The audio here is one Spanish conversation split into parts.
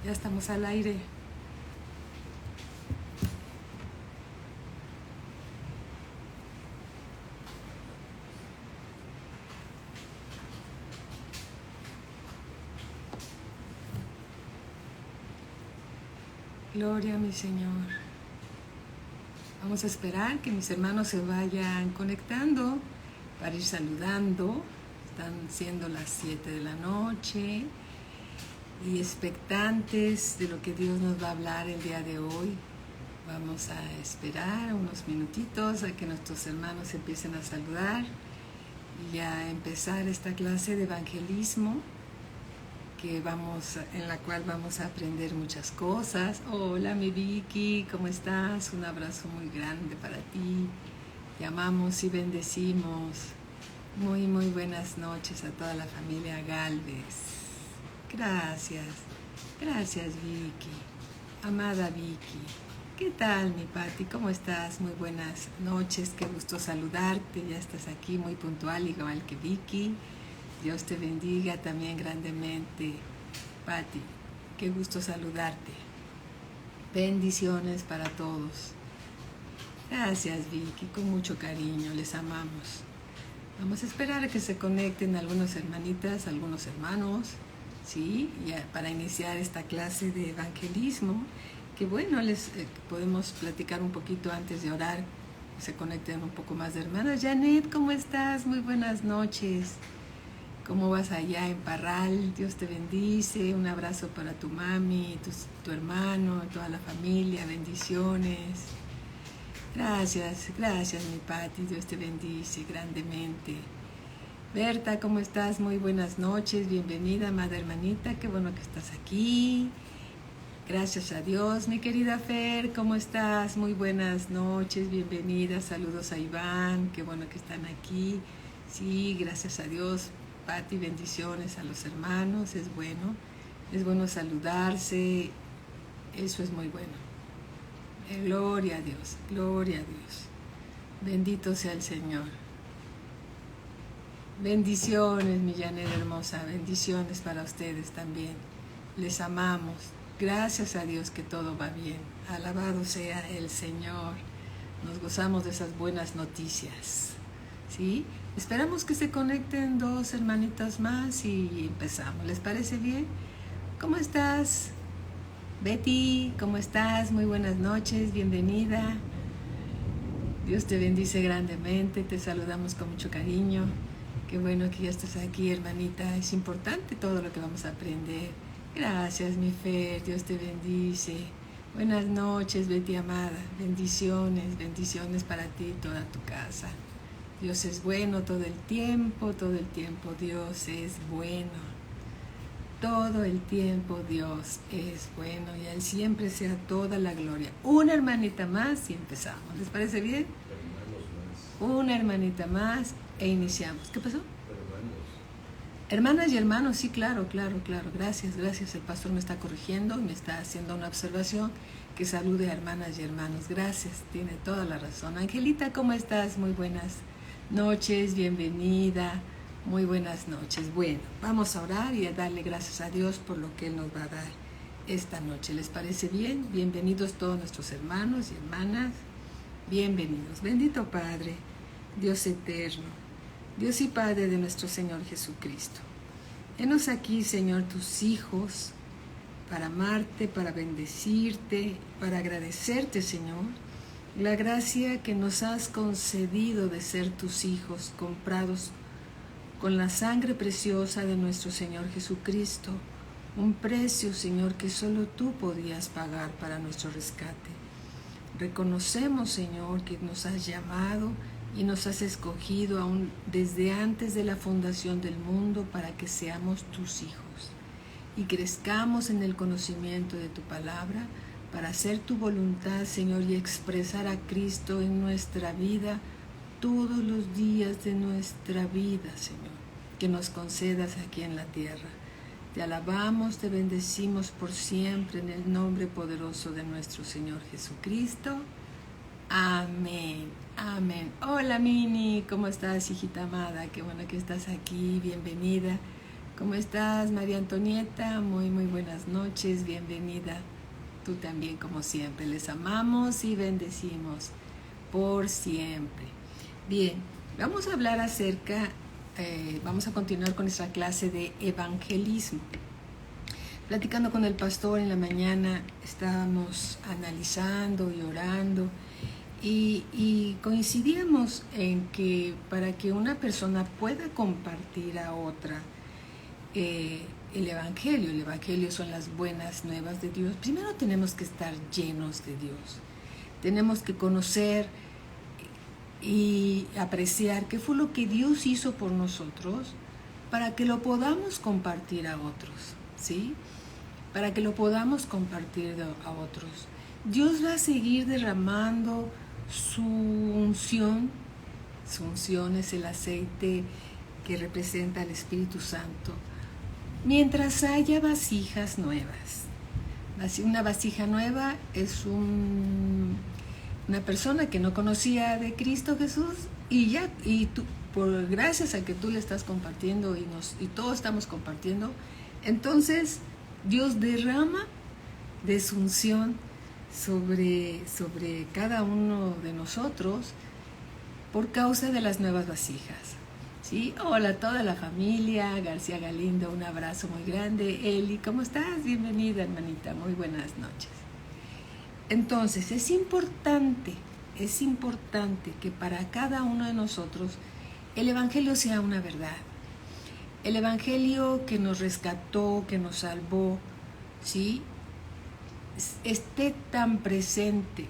Ya estamos al aire. Gloria a mi Señor. Vamos a esperar que mis hermanos se vayan conectando para ir saludando. Están siendo las 7 de la noche y expectantes de lo que Dios nos va a hablar el día de hoy. Vamos a esperar unos minutitos a que nuestros hermanos empiecen a saludar y a empezar esta clase de evangelismo en la cual vamos a aprender muchas cosas. Hola mi Vicky, ¿cómo estás? Un abrazo muy grande para ti. Te amamos y bendecimos. Muy buenas noches a toda la familia Galvez. Gracias Vicky, amada Vicky. ¿Qué tal mi Pati? ¿Cómo estás? Muy buenas noches, qué gusto saludarte. Ya estás aquí muy puntual, igual que Vicky. Dios te bendiga también grandemente, Pati. Qué gusto saludarte. Bendiciones para todos. Gracias, Vicky, con mucho cariño, les amamos. Vamos a esperar a que se conecten algunas hermanitas, algunos hermanos, ¿sí? Para iniciar esta clase de evangelismo, que bueno, les podemos platicar un poquito antes de orar, que se conecten un poco más de hermanas. Janet, ¿cómo estás? Muy buenas noches. ¿Cómo vas allá en Parral? Dios te bendice. Un abrazo para tu mami, tu hermano, toda la familia. Bendiciones. Gracias mi Pati. Dios te bendice grandemente. Berta, ¿cómo estás? Muy buenas noches. Bienvenida, amada hermanita. Qué bueno que estás aquí. Gracias a Dios. Mi querida Fer, ¿cómo estás? Muy buenas noches. Bienvenida. Saludos a Iván. Qué bueno que están aquí. Sí, gracias a Dios. Pati, bendiciones a los hermanos, es bueno saludarse, eso es muy bueno. Gloria a Dios, bendito sea el Señor. Bendiciones, mi Janet hermosa, bendiciones para ustedes también, les amamos, gracias a Dios que todo va bien, alabado sea el Señor, nos gozamos de esas buenas noticias, ¿sí? Esperamos que se conecten dos hermanitas más y empezamos. ¿Les parece bien? ¿Cómo estás? Betty, ¿cómo estás? Muy buenas noches, bienvenida. Dios te bendice grandemente, te saludamos con mucho cariño. Qué bueno que ya estás aquí, hermanita. Es importante todo lo que vamos a aprender. Gracias, mi Fer, Dios te bendice. Buenas noches, Betty amada. Bendiciones para ti y toda tu casa. Dios es bueno todo el tiempo, Dios es bueno. Todo el tiempo Dios es bueno y a Él siempre sea toda la gloria. Una hermanita más y empezamos. ¿Les parece bien? Una hermanita más e iniciamos. ¿Qué pasó? Hermanas y hermanos, sí, claro. Gracias. El pastor me está corrigiendo y me está haciendo una observación que salude a hermanas y hermanos. Gracias, tiene toda la razón. Angelita, ¿cómo estás? Muy buenas noches, bienvenida, muy buenas noches. Bueno, vamos a orar y a darle gracias a Dios por lo que Él nos va a dar esta noche. ¿Les parece bien? Bienvenidos todos nuestros hermanos y hermanas, bienvenidos. Bendito Padre, Dios eterno, Dios y Padre de nuestro Señor Jesucristo. Henos aquí, Señor, tus hijos, para amarte, para bendecirte, para agradecerte, Señor, la gracia que nos has concedido de ser tus hijos, comprados con la sangre preciosa de nuestro Señor Jesucristo, un precio, Señor, que solo tú podías pagar para nuestro rescate. Reconocemos, Señor, que nos has llamado y nos has escogido aún desde antes de la fundación del mundo para que seamos tus hijos y crezcamos en el conocimiento de tu palabra, para hacer tu voluntad, Señor, y expresar a Cristo en nuestra vida todos los días de nuestra vida, Señor, que nos concedas aquí en la tierra. Te alabamos, te bendecimos por siempre en el nombre poderoso de nuestro Señor Jesucristo. Amén. Hola Mini, ¿cómo estás, hijita amada? Qué bueno que estás aquí, bienvenida. ¿Cómo estás, María Antonieta? Muy buenas noches, bienvenida. Tú también, como siempre, les amamos y bendecimos por siempre. Bien, vamos a hablar vamos a continuar con nuestra clase de evangelismo. Platicando con el pastor en la mañana, estábamos analizando y orando y coincidíamos en que para que una persona pueda compartir a otra el Evangelio son las buenas nuevas de Dios, primero tenemos que estar llenos de Dios. Tenemos que conocer y apreciar qué fue lo que Dios hizo por nosotros para que lo podamos compartir a otros, ¿sí? Para que lo podamos compartir a otros. Dios va a seguir derramando su unción. Su unción es el aceite que representa al Espíritu Santo. Mientras haya vasijas nuevas. Una vasija nueva es una persona que no conocía de Cristo Jesús y tú, gracias a que tú le estás compartiendo y todos estamos compartiendo, entonces Dios derrama de su unción sobre cada uno de nosotros por causa de las nuevas vasijas. ¿Sí? Hola a toda la familia, García Galindo, un abrazo muy grande. Eli, ¿cómo estás? Bienvenida, hermanita, muy buenas noches. Entonces, es importante que para cada uno de nosotros el Evangelio sea una verdad. El Evangelio que nos rescató, que nos salvó, ¿sí? Esté tan presente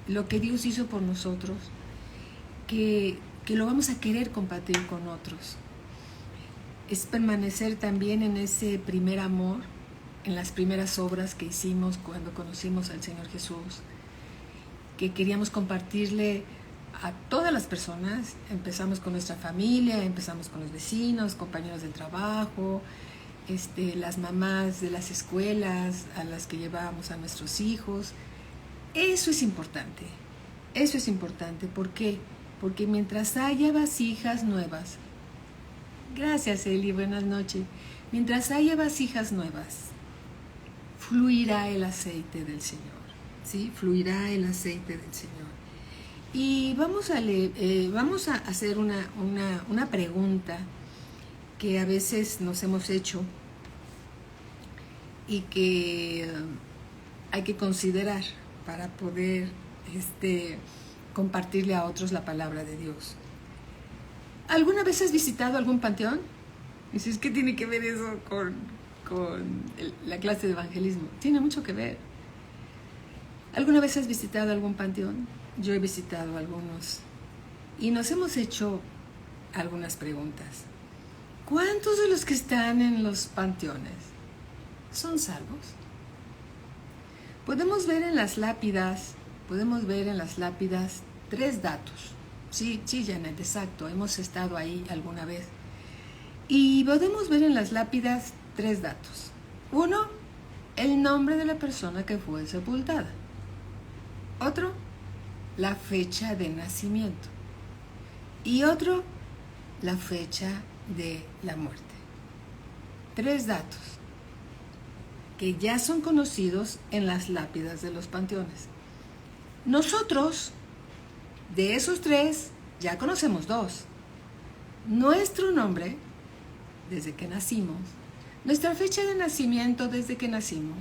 lo que Dios hizo por nosotros que lo vamos a querer compartir con otros. Es permanecer también en ese primer amor, en las primeras obras que hicimos cuando conocimos al Señor Jesús, que queríamos compartirle a todas las personas. Empezamos con nuestra familia, empezamos con los vecinos, compañeros de trabajo, las mamás de las escuelas a las que llevábamos a nuestros hijos. Eso es importante. ¿Por qué? Porque mientras haya vasijas nuevas, gracias Eli, buenas noches, mientras haya vasijas nuevas, fluirá el aceite del Señor, ¿sí? Fluirá el aceite del Señor. Y vamos a hacer una pregunta que a veces nos hemos hecho y que hay que considerar para poder compartirle a otros la palabra de Dios. ¿Alguna vez has visitado algún panteón? Dices, ¿qué tiene que ver eso con la clase de evangelismo? Tiene mucho que ver. ¿Alguna vez has visitado algún panteón? Yo he visitado algunos y nos hemos hecho algunas preguntas. ¿Cuántos de los que están en los panteones son salvos? Podemos ver en las lápidas 3 datos. Sí, Janet, exacto, hemos estado ahí alguna vez. Y podemos ver en las lápidas 3 datos. 1, el nombre de la persona que fue sepultada. Otro, la fecha de nacimiento. Y otro, la fecha de la muerte. 3 datos que ya son conocidos en las lápidas de los panteones. Nosotros, de esos 3, ya conocemos 2. Nuestro nombre, desde que nacimos, nuestra fecha de nacimiento desde que nacimos,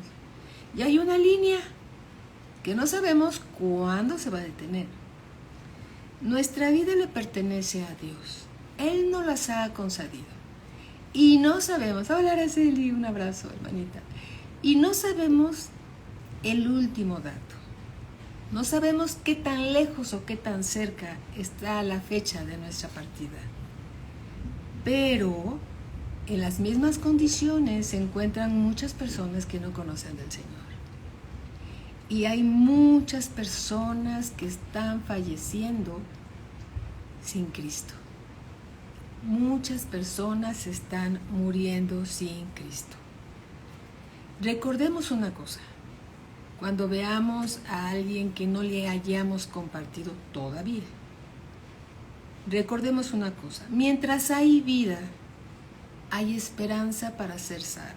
y hay una línea que no sabemos cuándo se va a detener. Nuestra vida le pertenece a Dios. Él nos las ha concedido. Y no sabemos, hola Araceli, un abrazo, hermanita. Y no sabemos el último dato. No sabemos qué tan lejos o qué tan cerca está la fecha de nuestra partida. Pero en las mismas condiciones se encuentran muchas personas que no conocen del Señor. Y hay muchas personas que están falleciendo sin Cristo. Muchas personas están muriendo sin Cristo. Recordemos una cosa. Cuando veamos a alguien que no le hayamos compartido todavía, recordemos una cosa. Mientras hay vida, hay esperanza para ser salvo.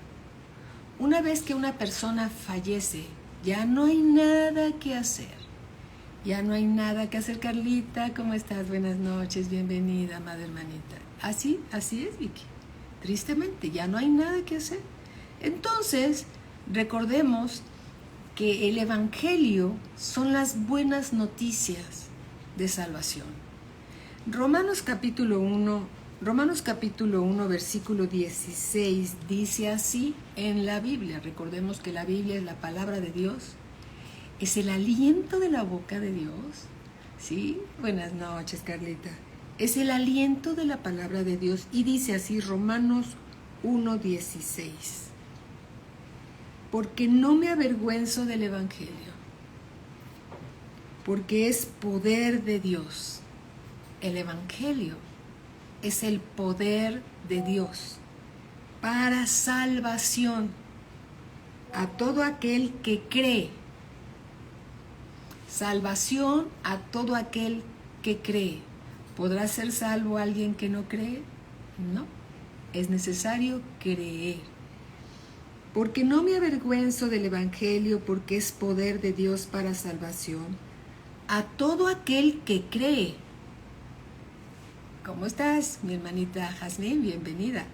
Una vez que una persona fallece, ya no hay nada que hacer. Ya no hay nada que hacer. Carlita, ¿cómo estás? Buenas noches, bienvenida, amada hermanita. Así es, Vicky. Tristemente, ya no hay nada que hacer. Entonces, recordemos que el Evangelio son las buenas noticias de salvación. Romanos capítulo 1, versículo 16, dice así en la Biblia. Recordemos que la Biblia es la palabra de Dios, es el aliento de la boca de Dios. ¿Sí? Buenas noches, Carlita. Es el aliento de la palabra de Dios y dice así Romanos 1:16. Porque no me avergüenzo del Evangelio, porque es poder de Dios. El Evangelio es el poder de Dios para salvación a todo aquel que cree. Salvación a todo aquel que cree. ¿Podrá ser salvo alguien que no cree? No, es necesario creer. Porque no me avergüenzo del Evangelio, porque es poder de Dios para salvación a todo aquel que cree. ¿Cómo estás, mi hermanita Jasmine? Bienvenida.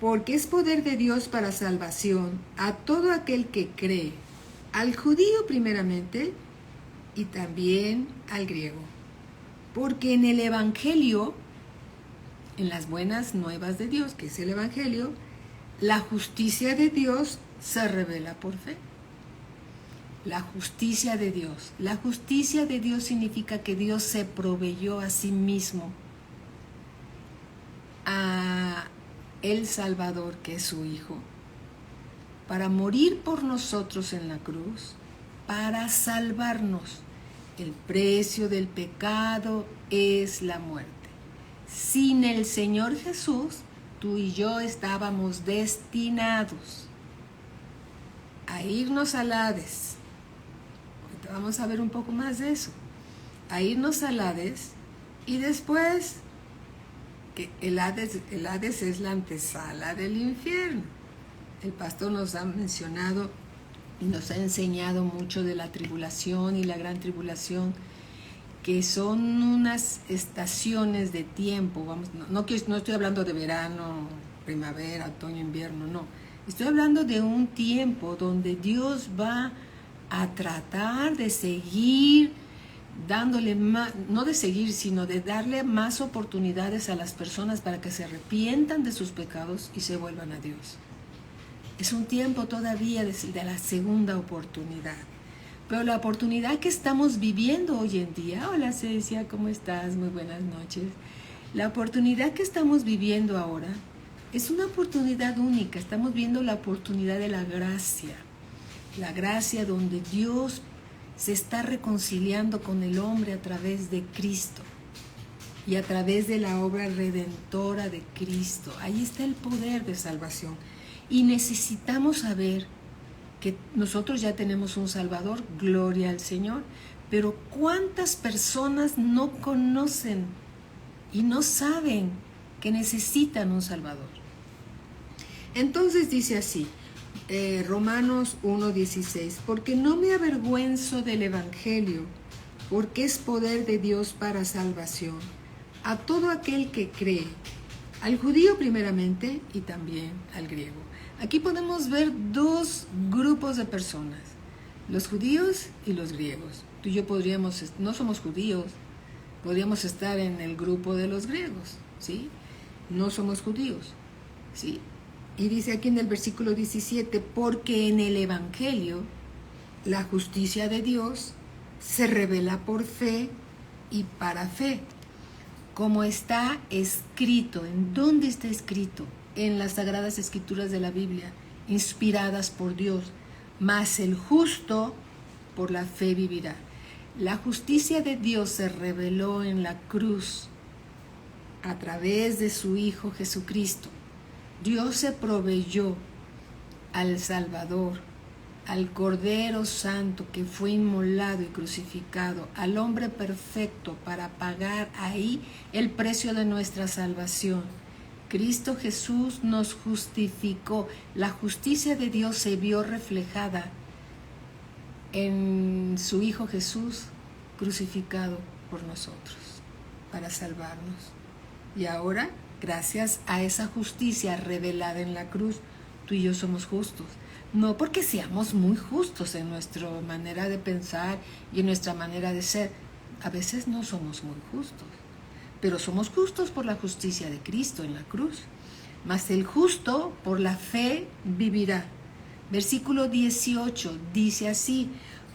Porque es poder de Dios para salvación a todo aquel que cree, al judío primeramente y también al griego. Porque en el Evangelio, en las buenas nuevas de Dios, que es el Evangelio, la justicia de Dios se revela por fe. La justicia de Dios. La justicia de Dios significa que Dios se proveyó a sí mismo a el Salvador, que es su Hijo, para morir por nosotros en la cruz, para salvarnos. El precio del pecado es la muerte. Sin el Señor Jesús, tú y yo estábamos destinados a irnos al Hades. Ahorita vamos a ver un poco más de eso. A irnos al Hades y después, que el Hades es la antesala del infierno. El pastor nos ha mencionado y nos ha enseñado mucho de la tribulación y la gran tribulación, que son unas estaciones de tiempo. No estoy hablando de verano, primavera, otoño, invierno, no. Estoy hablando de un tiempo donde Dios va a tratar de seguir dándole más, no de seguir, sino de darle más oportunidades a las personas para que se arrepientan de sus pecados y se vuelvan a Dios. Es un tiempo todavía de la segunda oportunidad. Pero la oportunidad que estamos viviendo hoy en día, hola Cecia, ¿cómo estás? Muy buenas noches. La oportunidad que estamos viviendo ahora es una oportunidad única. Estamos viendo la oportunidad de la gracia donde Dios se está reconciliando con el hombre a través de Cristo y a través de la obra redentora de Cristo. Ahí está el poder de salvación. Y necesitamos saber que nosotros ya tenemos un Salvador, gloria al Señor, pero ¿cuántas personas no conocen y no saben que necesitan un Salvador? Entonces dice así, Romanos 1:16, porque no me avergüenzo del Evangelio, porque es poder de Dios para salvación a todo aquel que cree, al judío primeramente y también al griego. Aquí podemos ver dos grupos de personas, los judíos y los griegos. Tú y yo no somos judíos, podríamos estar en el grupo de los griegos, ¿sí? No somos judíos, ¿sí? Y dice aquí en el versículo 17, porque en el Evangelio la justicia de Dios se revela por fe y para fe, como está escrito. ¿En dónde está escrito? En las Sagradas Escrituras de la Biblia, inspiradas por Dios. Mas el justo por la fe vivirá. La justicia de Dios se reveló en la cruz a través de su Hijo Jesucristo. Dios se proveyó al Salvador, al Cordero Santo que fue inmolado y crucificado, al hombre perfecto para pagar ahí el precio de nuestra salvación. Cristo Jesús nos justificó. La justicia de Dios se vio reflejada en su Hijo Jesús crucificado por nosotros para salvarnos. Y ahora, gracias a esa justicia revelada en la cruz, tú y yo somos justos. No porque seamos muy justos en nuestra manera de pensar y en nuestra manera de ser. A veces no somos muy justos, pero somos justos por la justicia de Cristo en la cruz. Mas el justo por la fe vivirá. Versículo 18 dice así: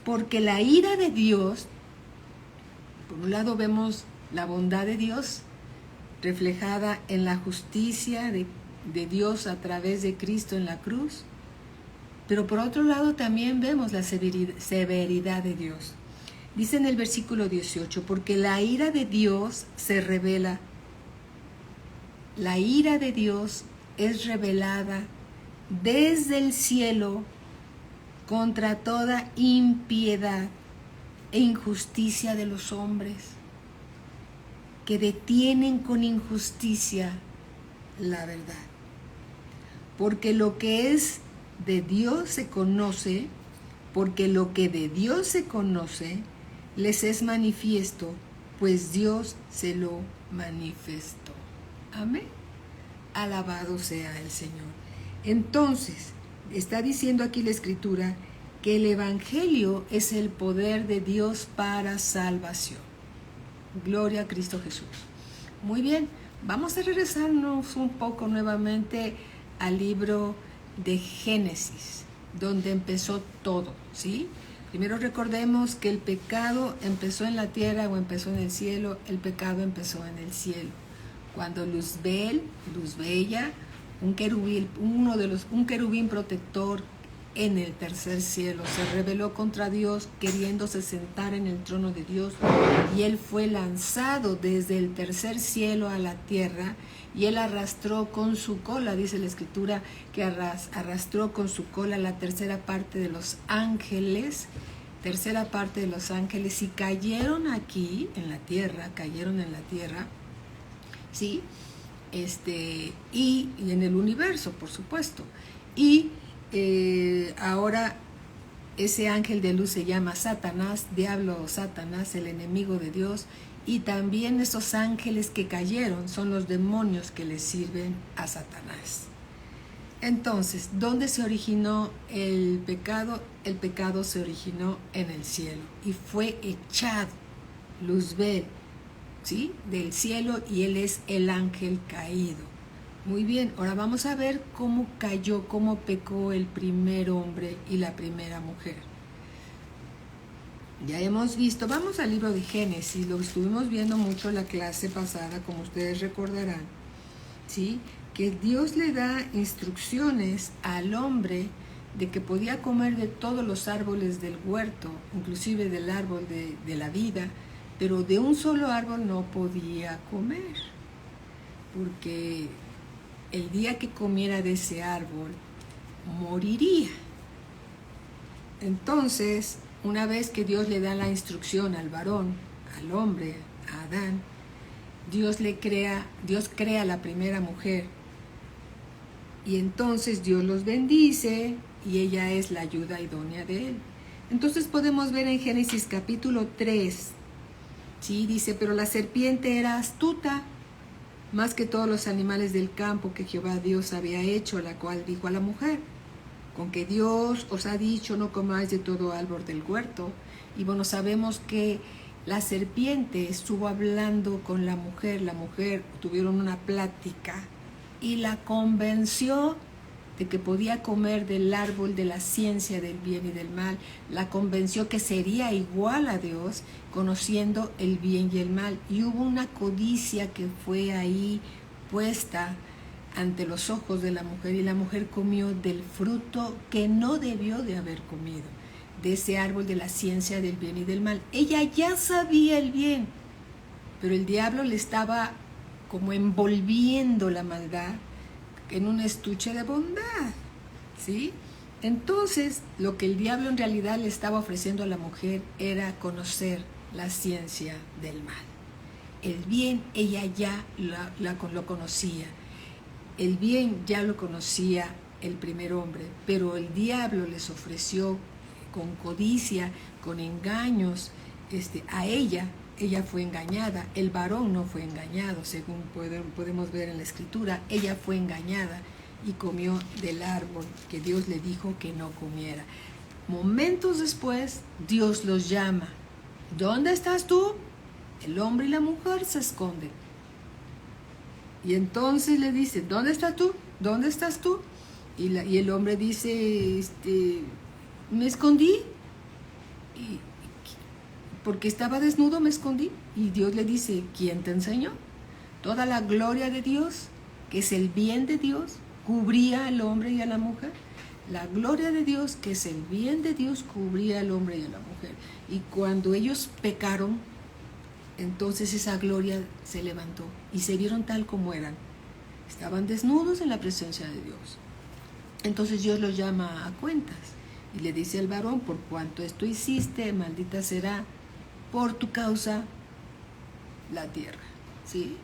porque la ira de Dios, por un lado vemos la bondad de Dios reflejada en la justicia de Dios a través de Cristo en la cruz, pero por otro lado también vemos la severidad de Dios. Dice en el versículo 18, porque la ira de Dios se revela. La ira de Dios es revelada desde el cielo contra toda impiedad e injusticia de los hombres, que detienen con injusticia la verdad. Porque lo que es de Dios se conoce, porque lo que de Dios se conoce les es manifiesto, pues Dios se lo manifestó. Amén. Alabado sea el Señor. Entonces, está diciendo aquí la Escritura que el Evangelio es el poder de Dios para salvación. Gloria a Cristo Jesús. Muy bien, vamos a regresarnos un poco nuevamente al libro de Génesis, donde empezó todo, ¿sí? Primero recordemos que el pecado empezó en la tierra o empezó en el cielo. El pecado empezó en el cielo. Cuando Luzbel, Luzbella, un querubín protector en el tercer cielo, se rebeló contra Dios queriéndose sentar en el trono de Dios, y él fue lanzado desde el tercer cielo a la tierra, y él arrastró con su cola, dice la Escritura, que arrastró con su cola la tercera parte de los ángeles, y cayeron aquí en la tierra, ¿sí? Y en el universo, por supuesto. Y ahora ese ángel de luz se llama Satanás, diablo o Satanás, el enemigo de Dios. Y también esos ángeles que cayeron son los demonios que le sirven a Satanás. Entonces, ¿dónde se originó el pecado? El pecado se originó en el cielo y fue echado Luzbel, ¿sí?, del cielo, y él es el ángel caído. Muy bien, ahora vamos a ver cómo cayó, cómo pecó el primer hombre y la primera mujer. Ya hemos visto, vamos al libro de Génesis, lo estuvimos viendo mucho la clase pasada, como ustedes recordarán, ¿sí?, que Dios le da instrucciones al hombre de que podía comer de todos los árboles del huerto, inclusive del árbol de la vida, pero de un solo árbol no podía comer, porque el día que comiera de ese árbol, moriría. Entonces, una vez que Dios le da la instrucción al varón, al hombre, a Adán, Dios crea la primera mujer, y entonces Dios los bendice, y ella es la ayuda idónea de él. Entonces podemos ver en Génesis capítulo 3, ¿sí? Dice, pero la serpiente era astuta, más que todos los animales del campo que Jehová Dios había hecho, la cual dijo a la mujer, con que Dios os ha dicho, no comáis de todo árbol del huerto. Y bueno, sabemos que la serpiente estuvo hablando con la mujer tuvieron una plática, y la convenció de que podía comer del árbol de la ciencia del bien y del mal. La convenció que sería igual a Dios, conociendo el bien y el mal. Y hubo una codicia que fue ahí puesta ante los ojos de la mujer, y la mujer comió del fruto que no debió de haber comido, de ese árbol de la ciencia del bien y del mal. Ella ya sabía el bien, pero el diablo le estaba como envolviendo la maldad en un estuche de bondad, ¿sí? Entonces, lo que el diablo en realidad le estaba ofreciendo a la mujer era conocer la ciencia del mal. El bien ella ya lo conocía. El bien ya lo conocía el primer hombre, pero el diablo les ofreció con codicia, con engaños, a ella. Ella fue engañada, el varón no fue engañado, según podemos ver en la escritura. Ella fue engañada y comió del árbol que Dios le dijo que no comiera. Momentos después, Dios los llama. ¿Dónde estás tú? El hombre y la mujer se esconden. Y entonces le dice, ¿dónde estás tú? ¿Dónde estás tú? Y el hombre dice, me escondí. Porque estaba desnudo me escondí. Y Dios le dice, ¿quién te enseñó? Toda la gloria de Dios, que es el bien de Dios, cubría al hombre y a la mujer. La gloria de Dios, que es el bien de Dios, cubría al hombre y a la mujer. Y cuando ellos pecaron, entonces esa gloria se levantó y se vieron tal como eran. Estaban desnudos en la presencia de Dios. Entonces Dios los llama a cuentas y le dice al varón, por cuanto esto hiciste, maldita será por tu causa la tierra. ¿Sí?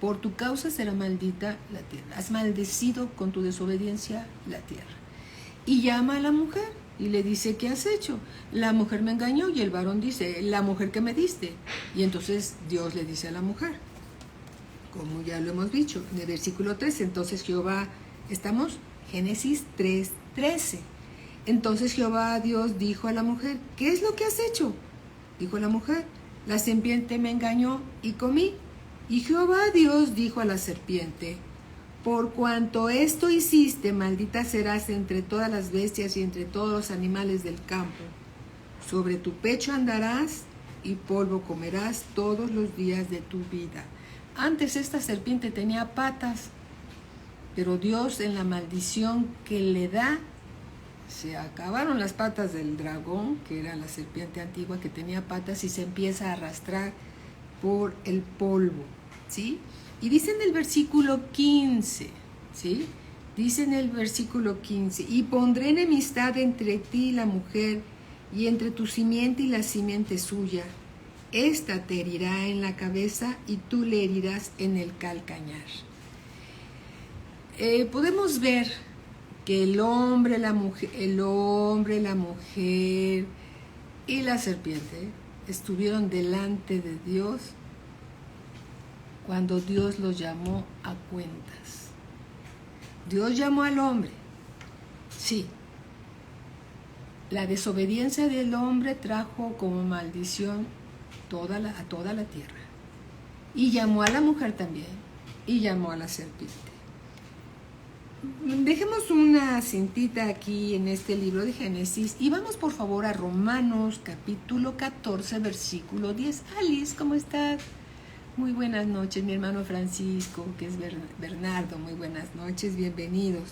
Por tu causa será maldita la tierra. Has maldecido con tu desobediencia la tierra. Y llama a la mujer y le dice, ¿qué has hecho? La mujer me engañó. Y el varón dice, la mujer que me diste. Y entonces Dios le dice a la mujer, como ya lo hemos dicho, en el versículo 13, entonces Jehová, estamos, Génesis 3:13. Entonces Jehová Dios dijo a la mujer, ¿qué es lo que has hecho? Dijo la mujer, la serpiente me engañó y comí. Y Jehová Dios dijo a la serpiente, por cuanto esto hiciste, maldita serás entre todas las bestias y entre todos los animales del campo. Sobre tu pecho andarás y polvo comerás todos los días de tu vida. Antes esta serpiente tenía patas, pero Dios en la maldición que le da, se acabaron las patas del dragón, que era la serpiente antigua que tenía patas, y se empieza a arrastrar por el polvo, ¿sí? Y dice en el versículo 15, ¿sí? Dice en el versículo 15, y pondré enemistad entre ti y la mujer, y entre tu simiente y la simiente suya. Esta te herirá en la cabeza y tú le herirás en el calcañar. Podemos ver que el hombre, la mujer y la serpiente estuvieron delante de Dios cuando Dios los llamó a cuentas. Dios llamó al hombre. Sí. La desobediencia del hombre trajo como maldición a toda la tierra. Y llamó a la mujer también. Y llamó a la serpiente. Dejemos una cintita aquí en este libro de Génesis y vamos por favor a Romanos capítulo 14 versículo 10. Alice, ¿cómo estás? Muy buenas noches, mi hermano Francisco, que es Bernardo, muy buenas noches, bienvenidos.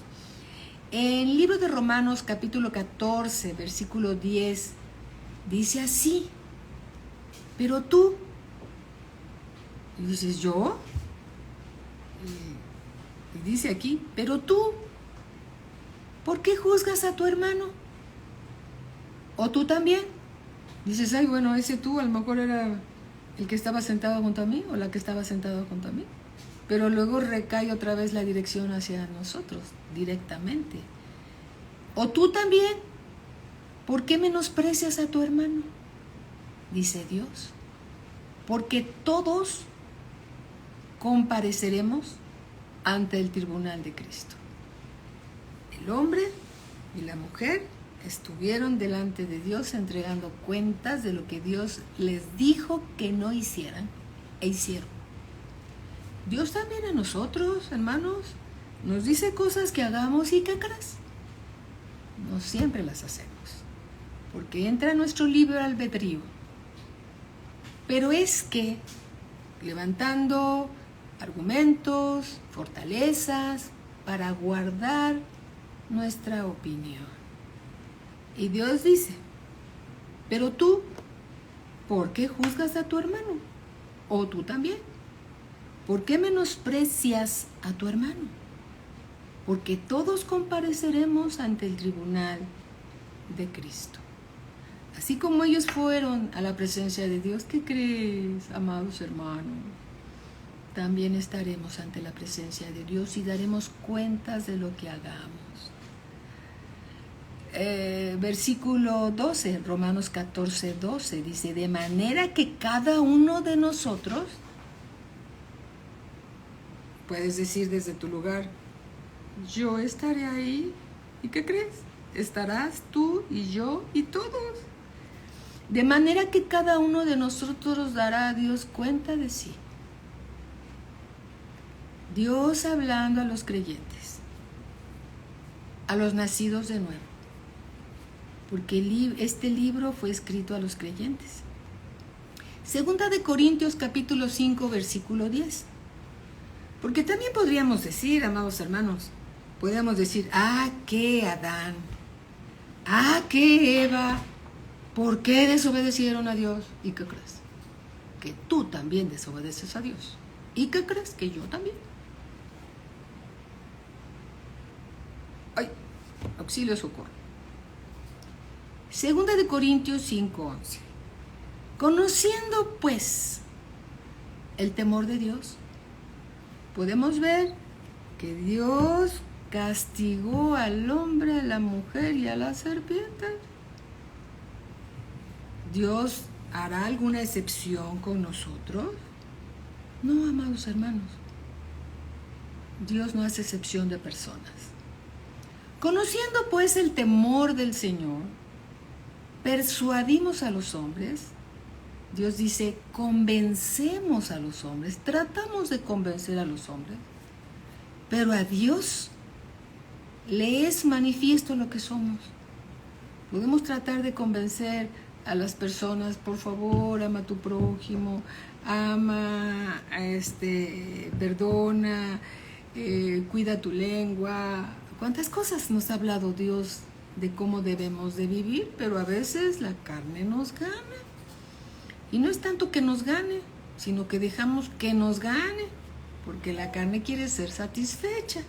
En el libro de Romanos capítulo 14 versículo 10 dice así, pero tú, y dices, ¿yo? Y dice aquí, pero tú, ¿por qué juzgas a tu hermano? ¿O tú también? Dices, ay, bueno, ese tú a lo mejor era el que estaba sentado junto a mí o la que estaba sentada junto a mí. Pero luego recae otra vez la dirección hacia nosotros, directamente. ¿O tú también? ¿Por qué menosprecias a tu hermano? Dice Dios, porque todos compareceremos ante el tribunal de Cristo. El hombre y la mujer estuvieron delante de Dios entregando cuentas de lo que Dios les dijo que no hicieran e hicieron. Dios también a nosotros, hermanos, nos dice cosas que hagamos y ¿qué crees? No siempre las hacemos, porque entra nuestro libre albedrío. Pero es que levantando argumentos, fortalezas, para guardar nuestra opinión. Y Dios dice, pero tú, ¿por qué juzgas a tu hermano? ¿O tú también? ¿Por qué menosprecias a tu hermano? Porque todos compareceremos ante el tribunal de Cristo. Así como ellos fueron a la presencia de Dios, ¿qué crees, amados hermanos? también estaremos ante la presencia de Dios y daremos cuentas de lo que hagamos. Versículo 12, Romanos 14, 12, dice, de manera que cada uno de nosotros, puedes decir desde tu lugar, yo estaré ahí, ¿y qué crees? Estarás tú y yo y todos. De manera que cada uno de nosotros dará a Dios cuenta de sí. Dios hablando a los creyentes, a los nacidos de nuevo, porque este libro fue escrito a los creyentes. Segunda de Corintios capítulo 5 versículo 10. Porque también podríamos decir, amados hermanos, podríamos decir, ¿qué Adán? ¿Qué Eva? ¿Por qué desobedecieron a Dios? ¿Y qué crees? Que tú también desobedeces a Dios. ¿Y qué crees? Que yo también. ¡Ay! Auxilio, socorro. Segunda de Corintios 5:11. Conociendo, pues, el temor de Dios, podemos ver que Dios castigó al hombre, a la mujer y a la serpiente. ¿Dios hará alguna excepción con nosotros? No, amados hermanos. Dios no hace excepción de personas. Conociendo pues el temor del Señor, persuadimos a los hombres. Dios dice, convencemos a los hombres, tratamos de convencer a los hombres, pero a Dios le es manifiesto lo que somos. Podemos tratar de convencer a las personas, por favor, ama a tu prójimo, ama, perdona, cuida tu lengua. ¿Cuántas cosas nos ha hablado Dios de cómo debemos de vivir? Pero a veces la carne nos gana. Y no es tanto que nos gane, sino que dejamos que nos gane, porque la carne quiere ser satisfecha.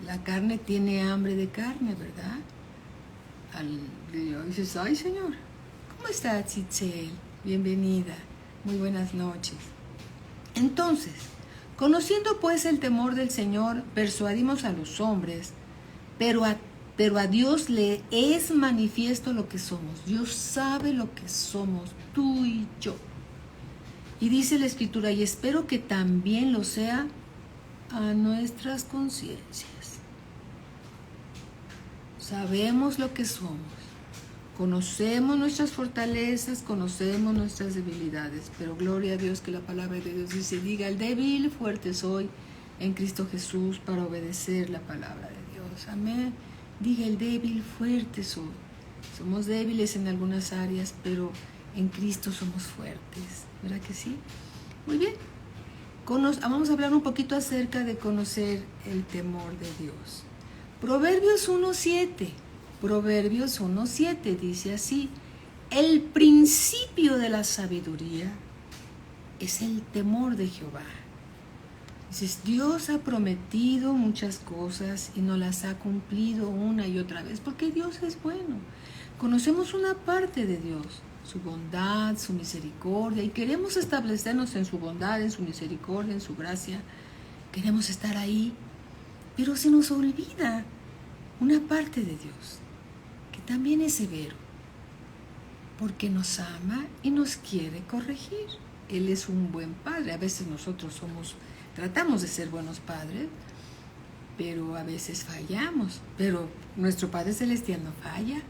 La carne tiene hambre de carne, ¿verdad? Dices, ay Señor, ¿cómo está Tzitzel? Bienvenida, muy buenas noches. Entonces, conociendo pues el temor del Señor, persuadimos a los hombres, pero a Dios le es manifiesto lo que somos. Dios sabe lo que somos, tú y yo. Y dice la Escritura, y espero que también lo sea a nuestras conciencias. Sabemos lo que somos, conocemos nuestras fortalezas, conocemos nuestras debilidades, pero gloria a Dios que la palabra de Dios dice, diga el débil, fuerte soy en Cristo Jesús para obedecer la palabra de Dios. Amén. Diga el débil, fuerte soy. Somos débiles en algunas áreas, pero en Cristo somos fuertes. ¿Verdad que sí? Muy bien. Vamos a hablar un poquito acerca de conocer el temor de Dios. Proverbios 1:7. Proverbios 1:7 dice así: el principio de la sabiduría es el temor de Jehová. Dices, Dios ha prometido muchas cosas y no las ha cumplido una y otra vez, porque Dios es bueno. Conocemos una parte de Dios, su bondad, su misericordia, y queremos establecernos en su bondad, en su misericordia, en su gracia. Queremos estar ahí, pero se nos olvida una parte de Dios, que también es severo, porque nos ama y nos quiere corregir. Él es un buen padre. A veces nosotros tratamos de ser buenos padres, pero a veces fallamos. Pero nuestro Padre Celestial no falla.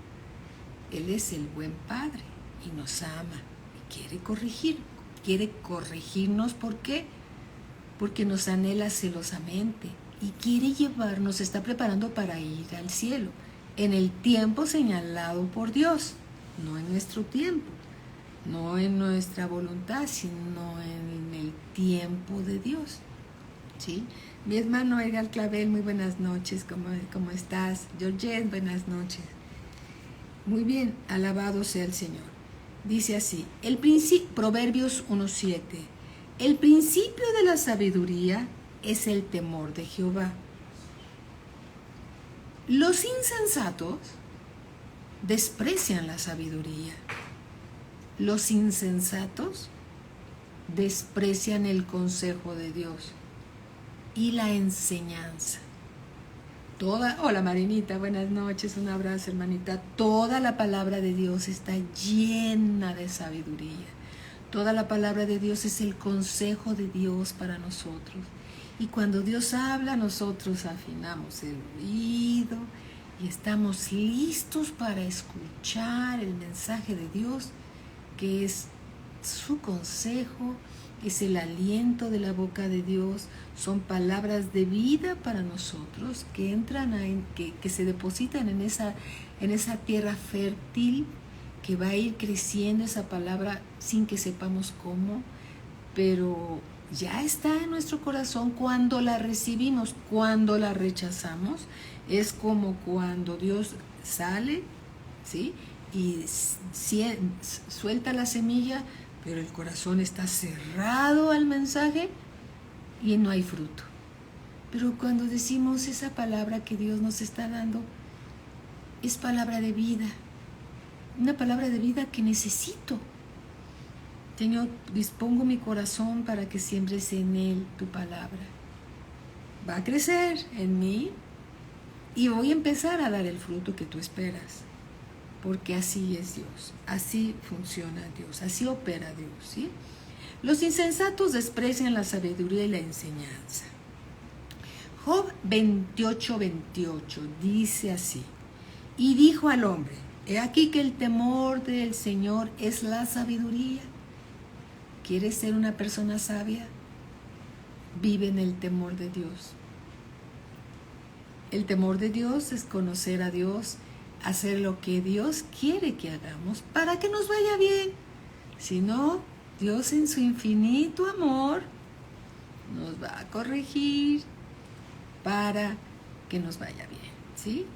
Él es el buen Padre y nos ama y quiere corregir. Quiere corregirnos, ¿por qué? Porque nos anhela celosamente y quiere llevarnos, se está preparando para ir al cielo en el tiempo señalado por Dios, no en nuestro tiempo, no en nuestra voluntad, sino en el tiempo de Dios. ¿Sí? Mi hermano Edgar Clavel, muy buenas noches, ¿cómo estás? Georgette, buenas noches. Muy bien, alabado sea el Señor. Dice así, Proverbios 1:7, el principio de la sabiduría es el temor de Jehová. Los insensatos desprecian la sabiduría. Los insensatos desprecian el consejo de Dios y la enseñanza. Hola Marinita, buenas noches, un abrazo hermanita. Toda la palabra de Dios está llena de sabiduría. Toda la palabra de Dios es el consejo de Dios para nosotros. Y cuando Dios habla, nosotros afinamos el oído y estamos listos para escuchar el mensaje de Dios, que es su consejo, es el aliento de la boca de Dios, son palabras de vida para nosotros que entran que se depositan en esa tierra fértil, que va a ir creciendo esa palabra sin que sepamos cómo, pero ya está en nuestro corazón cuando la recibimos. Cuando la rechazamos es como cuando Dios sale, ¿sí?, y suelta la semilla, pero el corazón está cerrado al mensaje y no hay fruto. Pero cuando decimos esa palabra que Dios nos está dando, es palabra de vida, una palabra de vida que necesito. Señor, dispongo mi corazón para que siembres en él tu palabra. Va a crecer en mí y voy a empezar a dar el fruto que tú esperas. Porque así es Dios, así funciona Dios, así opera Dios, ¿sí? Los insensatos desprecian la sabiduría y la enseñanza. Job 28:28 dice así: y dijo al hombre, he aquí que el temor del Señor es la sabiduría. ¿Quieres ser una persona sabia? Vive en el temor de Dios. El temor de Dios es conocer a Dios, hacer lo que Dios quiere que hagamos para que nos vaya bien. Si no, Dios en su infinito amor nos va a corregir para que nos vaya bien, ¿sí?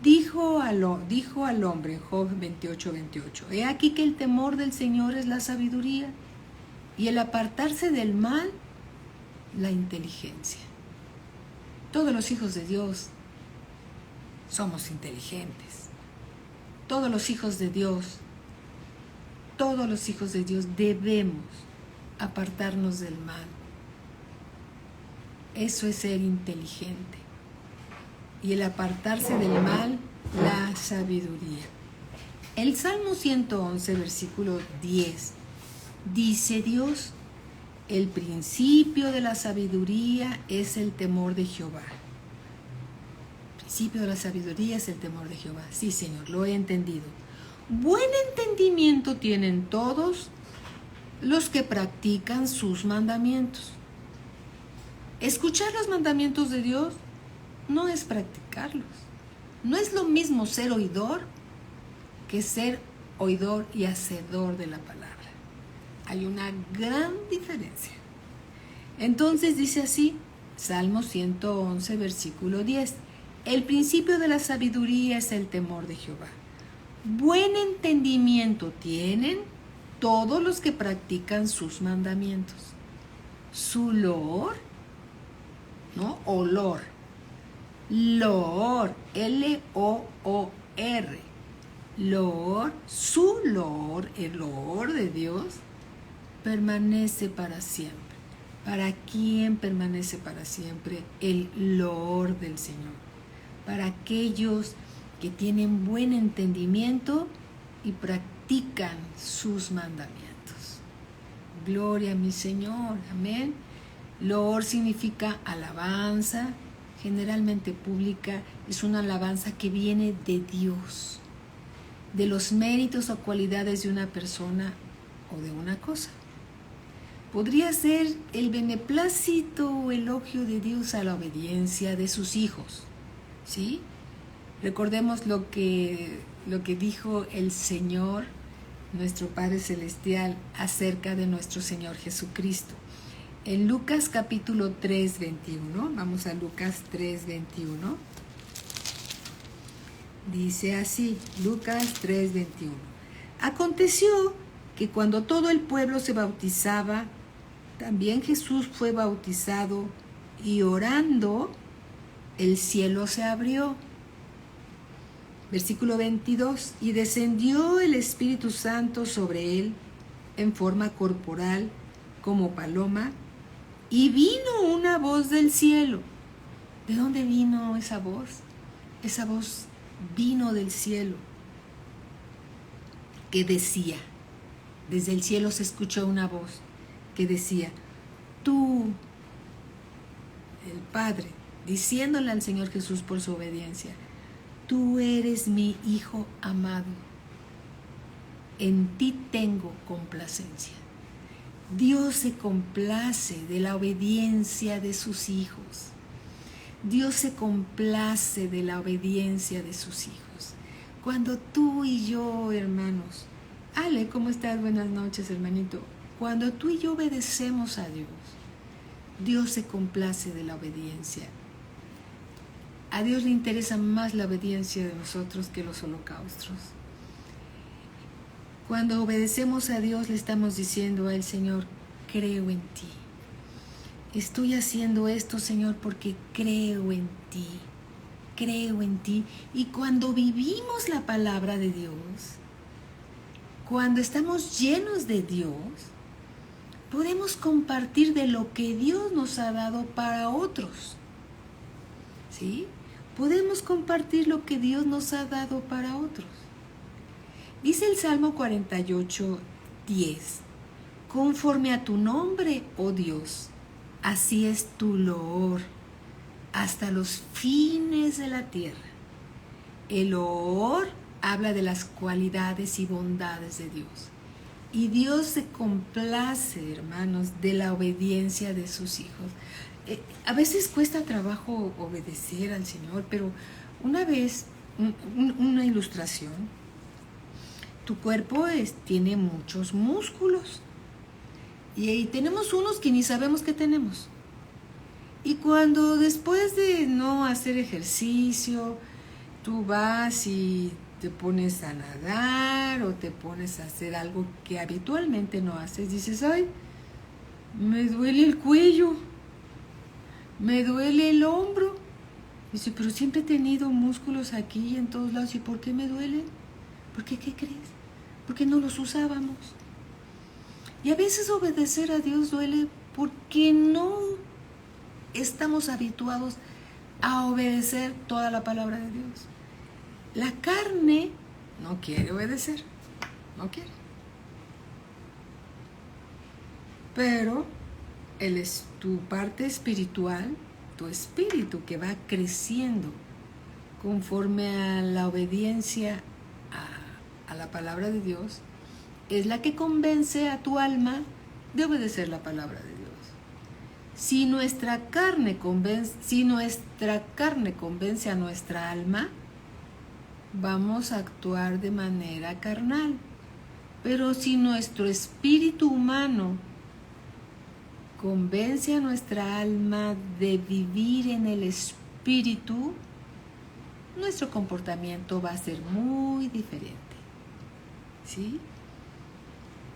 Dijo al hombre, Job 28:28, he aquí que el temor del Señor es la sabiduría y el apartarse del mal, la inteligencia. Todos los hijos de Dios somos inteligentes. Todos los hijos de Dios debemos apartarnos del mal. Eso es ser inteligente. Y el apartarse del mal, la sabiduría. El Salmo 111, versículo 10, dice Dios, el principio de la sabiduría es el temor de Jehová. El principio de la sabiduría es el temor de Jehová. Sí, Señor, lo he entendido. Buen entendimiento tienen todos los que practican sus mandamientos. Escuchar los mandamientos de Dios no es practicarlos. No es lo mismo ser oidor que ser oidor y hacedor de la palabra. Hay una gran diferencia. Entonces dice así, Salmo 111, versículo 10. El principio de la sabiduría es el temor de Jehová. Buen entendimiento tienen todos los que practican sus mandamientos. Su loor, ¿no? Olor. Loor, L-O-O-R. Loor, su loor, el loor de Dios, permanece para siempre. ¿Para quién permanece para siempre? El loor del Señor. Para aquellos que tienen buen entendimiento y practican sus mandamientos. Gloria a mi Señor, amén. Loor significa alabanza, generalmente pública, es una alabanza que viene de Dios, de los méritos o cualidades de una persona o de una cosa. Podría ser el beneplácito o elogio de Dios a la obediencia de sus hijos, ¿sí? Recordemos lo que dijo el Señor, nuestro Padre Celestial, acerca de nuestro Señor Jesucristo. En Lucas capítulo 3, 21, vamos a Lucas 3, 21. Dice así, Lucas 3, 21. Aconteció que cuando todo el pueblo se bautizaba, también Jesús fue bautizado y orando, el cielo se abrió. Versículo 22. Y descendió el Espíritu Santo sobre él en forma corporal, como paloma, y vino una voz del cielo. ¿De dónde vino esa voz? Esa voz vino del cielo, que decía, desde el cielo se escuchó una voz que decía, tú, el Padre, diciéndole al Señor Jesús por su obediencia, tú eres mi Hijo amado, en ti tengo complacencia. Dios se complace de la obediencia de sus hijos. Dios se complace de la obediencia de sus hijos. Cuando tú y yo, hermanos, Ale, ¿cómo estás? Buenas noches, hermanito. Cuando tú y yo obedecemos a Dios, Dios se complace de la obediencia. A Dios le interesa más la obediencia de nosotros que los holocaustos. Cuando obedecemos a Dios, le estamos diciendo al Señor, creo en ti. Estoy haciendo esto, Señor, porque creo en ti. Creo en ti. Y cuando vivimos la palabra de Dios, cuando estamos llenos de Dios, podemos compartir de lo que Dios nos ha dado para otros. ¿Sí? Podemos compartir lo que Dios nos ha dado para otros. Dice el Salmo 48, 10. Conforme a tu nombre, oh Dios, así es tu loor hasta los fines de la tierra. El loor habla de las cualidades y bondades de Dios. Y Dios se complace, hermanos, de la obediencia de sus hijos. A veces cuesta trabajo obedecer al Señor, pero una vez, una ilustración, tu cuerpo tiene muchos músculos y tenemos unos que ni sabemos que tenemos. Y cuando después de no hacer ejercicio, tú vas y te pones a nadar o te pones a hacer algo que habitualmente no haces, dices, ay, me duele el cuello, me duele el hombro. Dice, pero siempre he tenido músculos aquí y en todos lados, ¿y por qué me duelen? ¿Por qué? ¿Qué crees? Porque no los usábamos. Y a veces obedecer a Dios duele porque no estamos habituados a obedecer toda la palabra de Dios. La carne no quiere obedecer, no quiere. Pero tu parte espiritual, tu espíritu que va creciendo conforme a la obediencia a la palabra de Dios, es la que convence a tu alma de obedecer la palabra de Dios. Si nuestra carne convence a nuestra alma, vamos a actuar de manera carnal. Pero si nuestro espíritu humano convence a nuestra alma de vivir en el espíritu, nuestro comportamiento va a ser muy diferente. ¿Sí?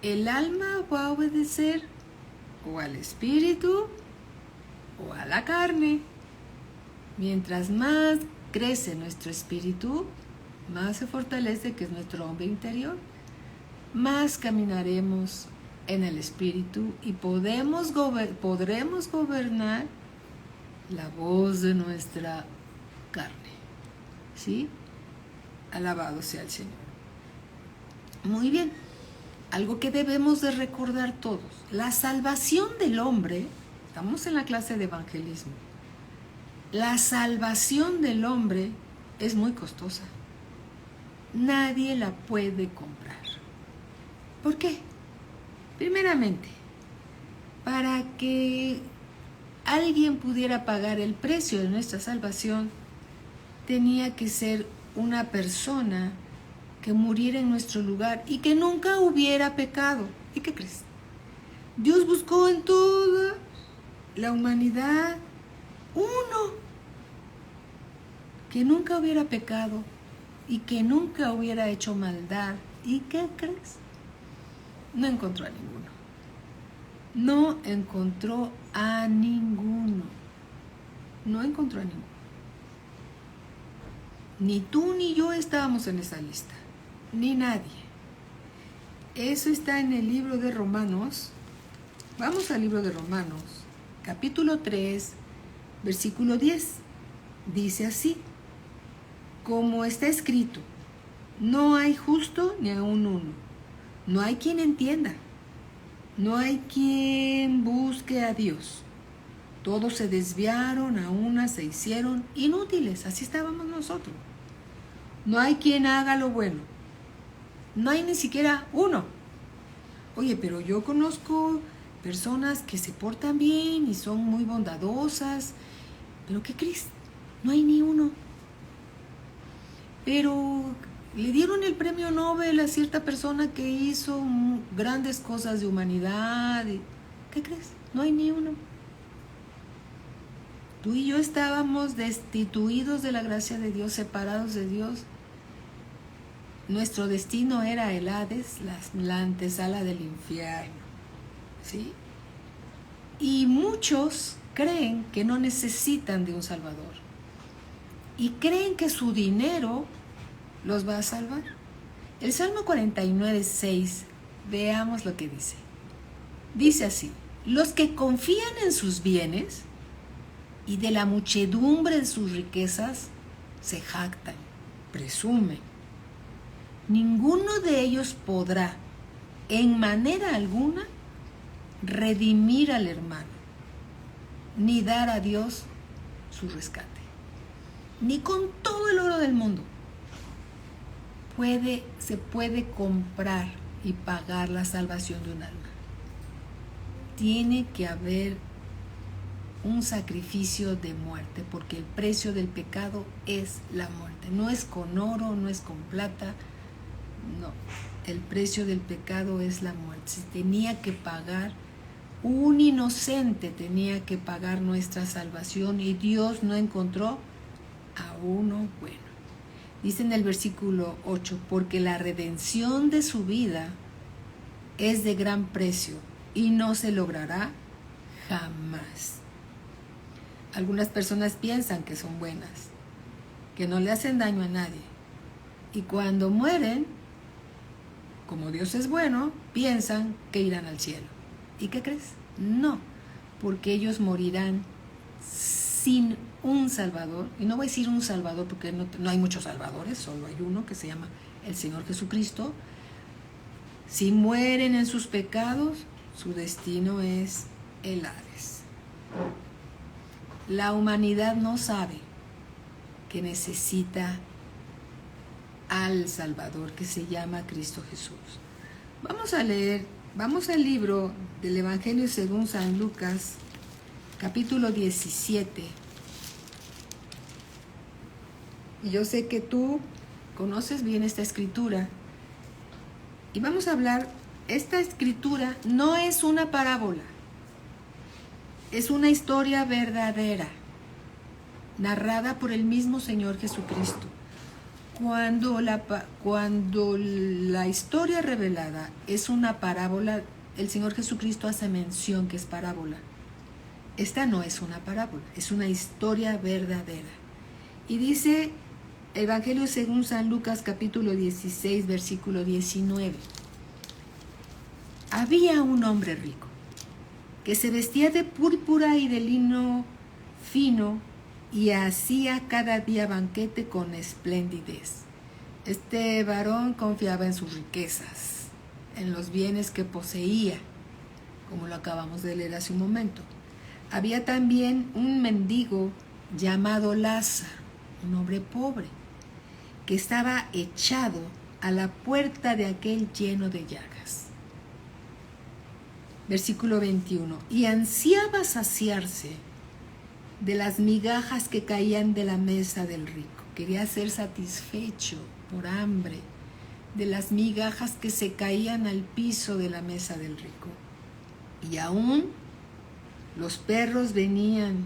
El alma va a obedecer o al espíritu o a la carne. Mientras más crece nuestro espíritu, más se fortalece, que es nuestro hombre interior, más caminaremos en el espíritu y podremos gobernar la voz de nuestra carne. ¿Sí? Alabado sea el Señor. Muy bien. Algo que debemos de recordar todos. La salvación del hombre, estamos en la clase de evangelismo, la salvación del hombre es muy costosa. Nadie la puede comprar. ¿Por qué? Primeramente, para que alguien pudiera pagar el precio de nuestra salvación, tenía que ser una persona que muriera en nuestro lugar y que nunca hubiera pecado. ¿Y qué crees? Dios buscó en toda la humanidad uno que nunca hubiera pecado y que nunca hubiera hecho maldad. ¿Y qué crees? No encontró a ninguno. No encontró a ninguno. No encontró a ninguno. Ni tú ni yo estábamos en esa lista. Ni nadie. Eso está en el libro de Romanos, Vamos al libro de Romanos, capítulo 3, versículo 10. Dice así: como está escrito, no hay justo ni aun uno, no hay quien entienda, no hay quien busque a Dios. Todos se desviaron, a una se hicieron inútiles. Así estábamos nosotros. No hay quien haga lo bueno. No hay ni siquiera uno. Oye, pero yo conozco personas que se portan bien y son muy bondadosas. ¿Pero qué crees? No hay ni uno. Pero le dieron el premio Nobel a cierta persona que hizo grandes cosas de humanidad. ¿Qué crees? No hay ni uno. Tú y yo estábamos destituidos de la gracia de Dios, separados de Dios. Nuestro destino era el Hades, la antesala del infierno, ¿sí? Y muchos creen que no necesitan de un Salvador. Y creen que su dinero los va a salvar. El Salmo 49:6, veamos lo que dice. Dice así: los que confían en sus bienes y de la muchedumbre de sus riquezas se jactan, presumen. Ninguno de ellos podrá, en manera alguna, redimir al hermano, ni dar a Dios su rescate. Ni con todo el oro del mundo se puede comprar y pagar la salvación de un alma. Tiene que haber un sacrificio de muerte, porque el precio del pecado es la muerte. No es con oro, no es con plata, no. El precio del pecado es la muerte. Se tenía que pagar, un inocente tenía que pagar nuestra salvación, y Dios no encontró a uno bueno. Dice en el versículo 8, porque la redención de su vida es de gran precio y no se logrará jamás. Algunas personas piensan que son buenas, que no le hacen daño a nadie, y cuando mueren, como Dios es bueno, piensan que irán al cielo. ¿Y qué crees? No, porque ellos morirán sin un Salvador. Y no voy a decir un Salvador porque no hay muchos salvadores, solo hay uno que se llama el Señor Jesucristo. Si mueren en sus pecados, su destino es el Hades. La humanidad no sabe que necesita al Salvador, que se llama Cristo Jesús. Vamos al libro del Evangelio según San Lucas, capítulo 17. Y yo sé que tú conoces bien esta escritura. Y vamos a hablar, esta escritura no es una parábola, es una historia verdadera, narrada por el mismo Señor Jesucristo. Cuando la historia revelada es una parábola, el Señor Jesucristo hace mención que es parábola. Esta no es una parábola, es una historia verdadera. Y dice Evangelio según San Lucas, capítulo 16, versículo 19. Había un hombre rico que se vestía de púrpura y de lino fino y hacía cada día banquete con esplendidez. Este varón confiaba en sus riquezas, en los bienes que poseía, como lo acabamos de leer hace un momento. Había también un mendigo llamado Lázaro, un hombre pobre, que estaba echado a la puerta de aquel lleno de llagas. Versículo 21. Y ansiaba saciarse de las migajas que caían de la mesa del rico. Quería ser satisfecho por hambre de las migajas que se caían al piso de la mesa del rico. Y aún los perros venían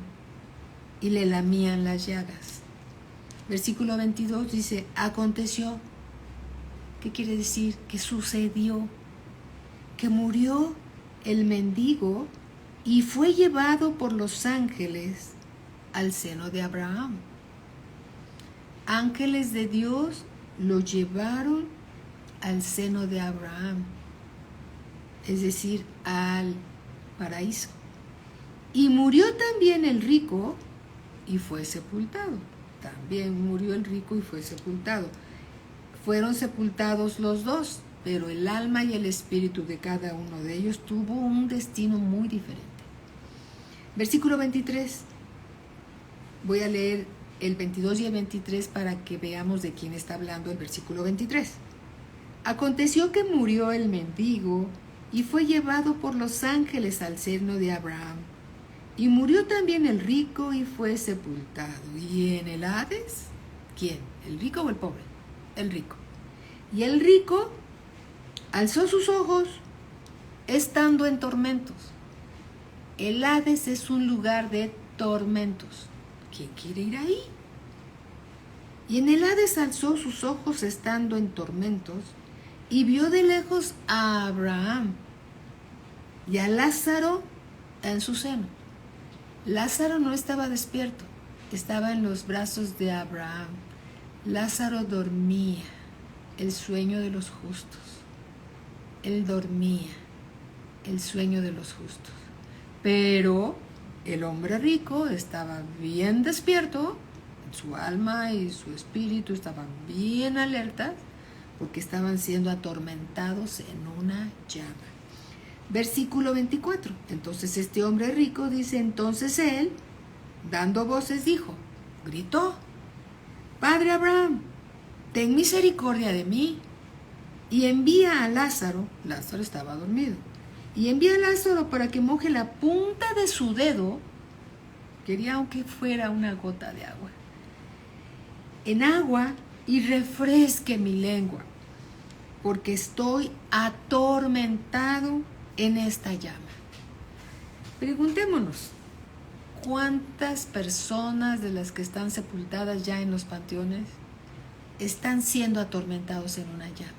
y le lamían las llagas. Versículo 22 dice, aconteció. ¿Qué quiere decir? Que sucedió, que murió el mendigo y fue llevado por los ángeles al seno de Abraham. Ángeles de Dios lo llevaron al seno de Abraham, es decir, al paraíso. Y murió también el rico y fue sepultado. También murió el rico y fue sepultado. Fueron sepultados los dos, pero el alma y el espíritu de cada uno de ellos tuvo un destino muy diferente. Versículo 23. Voy a leer el 22 y el 23 para que veamos de quién está hablando el versículo 23. Aconteció que murió el mendigo y fue llevado por los ángeles al seno de Abraham. Y murió también el rico y fue sepultado. ¿Y en el Hades? ¿Quién? ¿El rico o el pobre? El rico. Y el rico alzó sus ojos estando en tormentos. El Hades es un lugar de tormentos. ¿Quién quiere ir ahí? Y en el Hades alzó sus ojos estando en tormentos y vio de lejos a Abraham y a Lázaro en su seno. Lázaro no estaba despierto, estaba en los brazos de Abraham. Lázaro dormía, el sueño de los justos. Él dormía, el sueño de los justos. Pero el hombre rico estaba bien despierto, su alma y su espíritu estaban bien alertas porque estaban siendo atormentados en una llama. Versículo 24. Entonces este hombre rico dice, entonces él, dando voces, gritó, Padre Abraham, ten misericordia de mí y envía a Lázaro. Lázaro estaba dormido. Y envía a Lázaro para que moje la punta de su dedo, quería aunque fuera una gota de agua, en agua y refresque mi lengua, porque estoy atormentado en esta llama. Preguntémonos, ¿cuántas personas de las que están sepultadas ya en los panteones están siendo atormentados en una llama?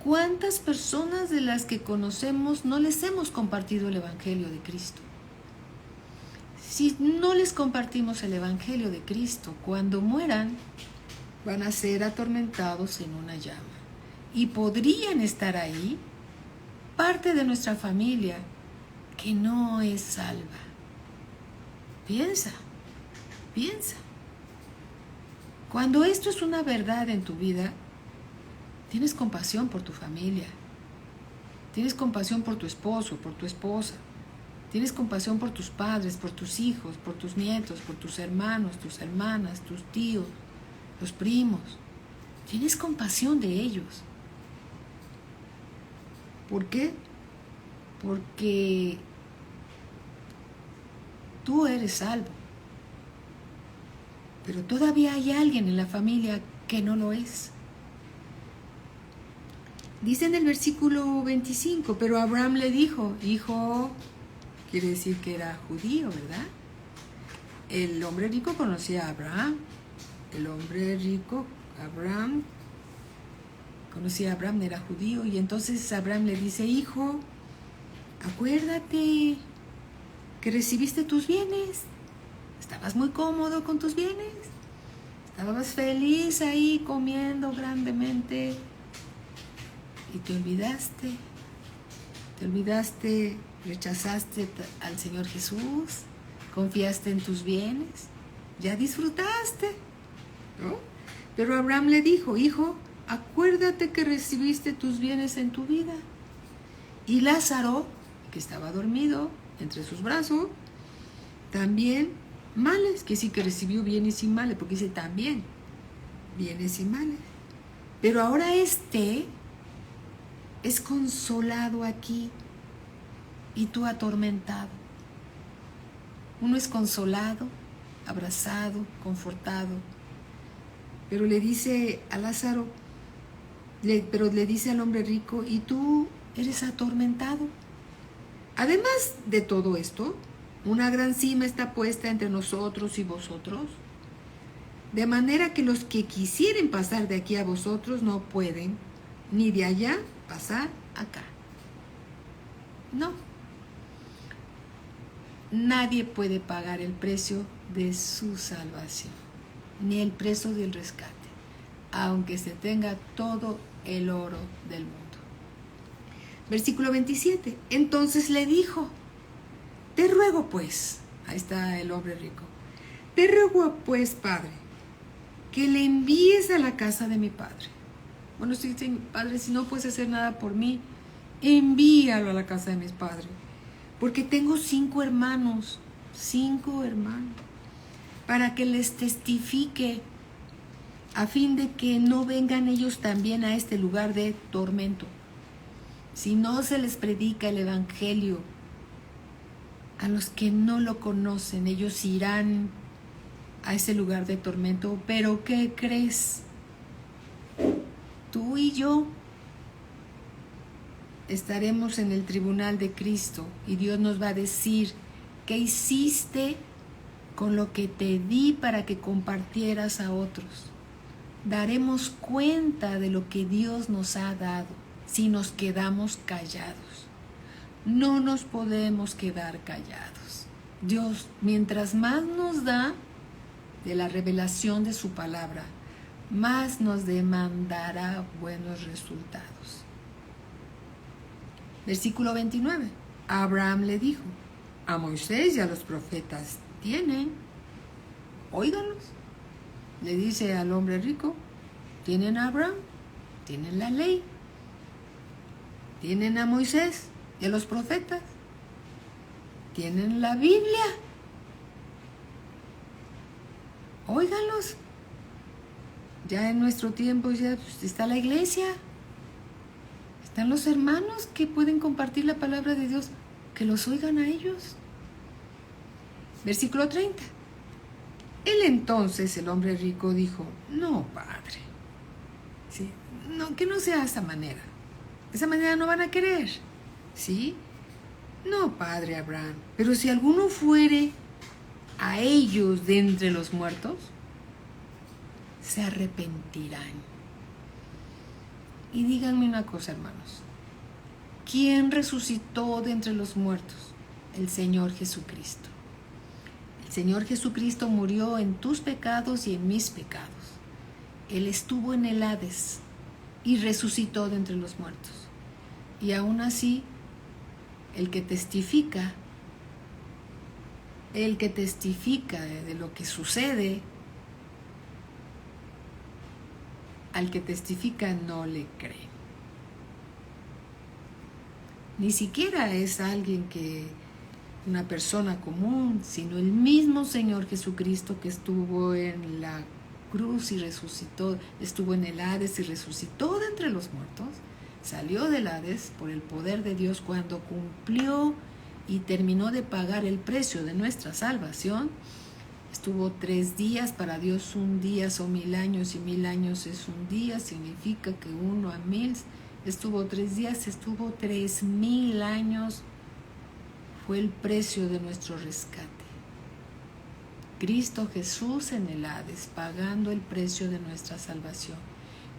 ¿Cuántas personas de las que conocemos no les hemos compartido el Evangelio de Cristo? Si no les compartimos el Evangelio de Cristo, cuando mueran, van a ser atormentados en una llama. Y podrían estar ahí parte de nuestra familia que no es salva. Piensa. Cuando esto es una verdad en tu vida, tienes compasión por tu familia, tienes compasión por tu esposo, por tu esposa, tienes compasión por tus padres, por tus hijos, por tus nietos, por tus hermanos, tus hermanas, tus tíos, los primos. Tienes compasión de ellos. ¿Por qué? Porque tú eres salvo, pero todavía hay alguien en la familia que no lo es. Dice en el versículo 25, pero Abraham le dijo, hijo, quiere decir que era judío, ¿verdad? El hombre rico conocía a Abraham. El hombre rico, Abraham, conocía a Abraham, era judío, y entonces Abraham le dice, hijo, acuérdate que recibiste tus bienes, estabas muy cómodo con tus bienes, estabas feliz ahí comiendo grandemente, y te olvidaste, rechazaste al Señor Jesús, confiaste en tus bienes, ya disfrutaste, ¿no? Pero Abraham le dijo, hijo, acuérdate que recibiste tus bienes en tu vida. Y Lázaro, que estaba dormido entre sus brazos, también males, que sí que recibió bienes y males, porque dice también bienes y males. Pero ahora este es consolado aquí y tú atormentado. Uno es consolado, abrazado, confortado, pero le dice a Lázaro, pero le dice al hombre rico, y tú eres atormentado. Además de todo esto, una gran cima está puesta entre nosotros y vosotros, de manera que los que quisieren pasar de aquí a vosotros no pueden, ni de allá pasar acá. No. Nadie puede pagar el precio de su salvación, ni el precio del rescate, aunque se tenga todo el oro del mundo. Versículo 27. Entonces le dijo, te ruego pues, ahí está el hombre rico, te ruego pues, padre, que le envíes a la casa de mi padre. Bueno, sí, padre, si no puedes hacer nada por mí, envíalo a la casa de mis padres, porque tengo 5 hermanos, para que les testifique, a fin de que no vengan ellos también a este lugar de tormento. Si no se les predica el evangelio a los que no lo conocen, ellos irán a ese lugar de tormento. Pero ¿qué crees? Tú y yo estaremos en el tribunal de Cristo y Dios nos va a decir, ¿qué hiciste con lo que te di para que compartieras a otros? Daremos cuenta de lo que Dios nos ha dado si nos quedamos callados. No nos podemos quedar callados. Dios, mientras más nos da de la revelación de su palabra, más nos demandará buenos resultados. Versículo 29. Abraham le dijo, a Moisés y a los profetas tienen, óiganlos. Le dice al hombre rico, tienen a Abraham, tienen la ley, tienen a Moisés y a los profetas, tienen la Biblia. Óiganlos. Ya en nuestro tiempo ya está la iglesia, están los hermanos que pueden compartir la palabra de Dios, que los oigan a ellos. Versículo 30. Él entonces, el hombre rico, dijo, no, padre, ¿sí? No, que no sea de esa manera. De esa manera no van a querer, ¿sí? No, padre Abraham, pero si alguno fuere a ellos de entre los muertos, se arrepentirán. Y díganme una cosa, hermanos. ¿Quién resucitó de entre los muertos? El Señor Jesucristo. El Señor Jesucristo murió en tus pecados y en mis pecados. Él estuvo en el Hades y resucitó de entre los muertos. Y aún así, el que testifica de lo que sucede, al que testifica no le cree. Ni siquiera es una persona común, sino el mismo Señor Jesucristo que estuvo en la cruz y resucitó, estuvo en el Hades y resucitó de entre los muertos, salió del Hades por el poder de Dios cuando cumplió y terminó de pagar el precio de nuestra salvación. Estuvo 3 días, para Dios un día son 1000 años y 1000 años es un día, significa que 1 a 1000, estuvo 3 días, estuvo 3000 años, fue el precio de nuestro rescate. Cristo Jesús en el Hades, pagando el precio de nuestra salvación.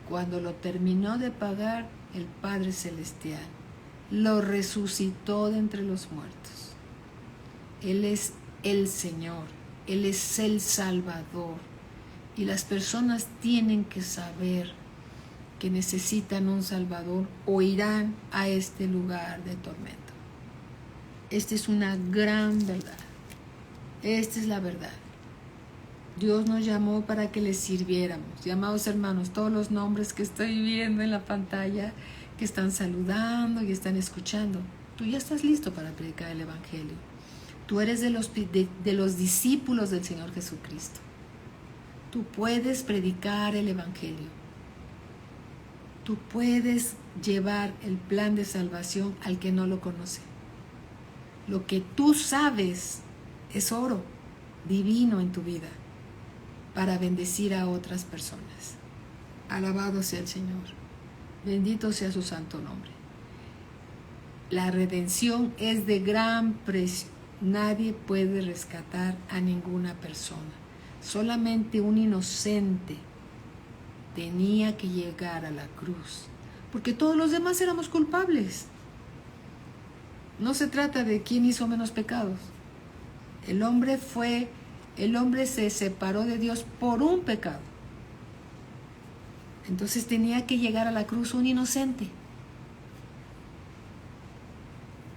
Cuando lo terminó de pagar, el Padre Celestial lo resucitó de entre los muertos. Él es el Señor, Él es el Salvador. Y las personas tienen que saber que necesitan un Salvador o irán a este lugar de tormento. Esta es una gran verdad. Esta es la verdad. Dios nos llamó para que le sirviéramos. Y amados hermanos, todos los nombres que estoy viendo en la pantalla, que están saludando y están escuchando, tú ya estás listo para predicar el Evangelio. Tú eres de los discípulos del Señor Jesucristo. Tú puedes predicar el Evangelio. Tú puedes llevar el plan de salvación al que no lo conoce. Lo que tú sabes es oro divino en tu vida para bendecir a otras personas. Alabado sea el Señor. Bendito sea su santo nombre. La redención es de gran precio. Nadie puede rescatar a ninguna persona. Solamente un inocente tenía que llegar a la cruz, porque todos los demás éramos culpables. No se trata de quién hizo menos pecados. El hombre se separó de Dios por un pecado. Entonces tenía que llegar a la cruz un inocente.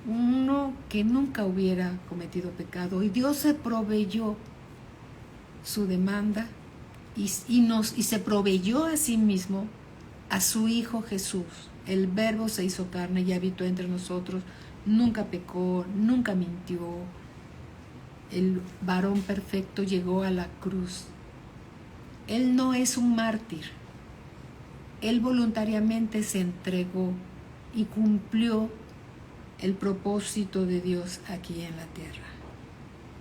uno que nunca hubiera cometido pecado, y Dios se proveyó su demanda y se proveyó a sí mismo a su Hijo Jesús. El Verbo se hizo carne y habitó entre nosotros, nunca pecó, nunca mintió. El varón perfecto llegó a la cruz. Él no es un mártir. Él voluntariamente se entregó y cumplió el propósito de Dios aquí en la tierra.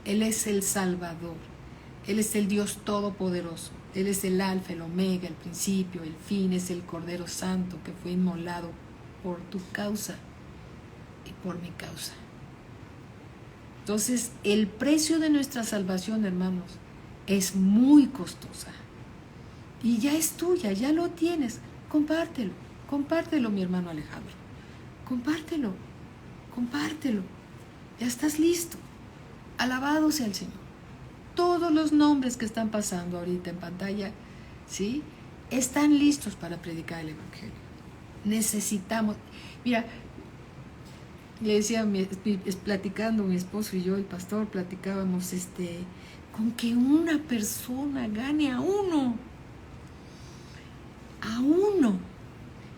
Él es el Salvador. Él es el Dios Todopoderoso. Él es el Alfa, el Omega, el principio, el fin. Es el Cordero Santo que fue inmolado por tu causa y por mi causa. Entonces, el precio de nuestra salvación, hermanos, es muy costosa. Y ya es tuya, ya lo tienes. Compártelo, compártelo, mi hermano Alejandro. Compártelo, compártelo. Ya estás listo. Alabado sea el Señor. Todos los nombres que están pasando ahorita en pantalla, ¿sí?, están listos para predicar el Evangelio. Necesitamos, mira, le decía, platicando mi esposo y yo, el pastor, platicábamos, con que una persona gane a uno,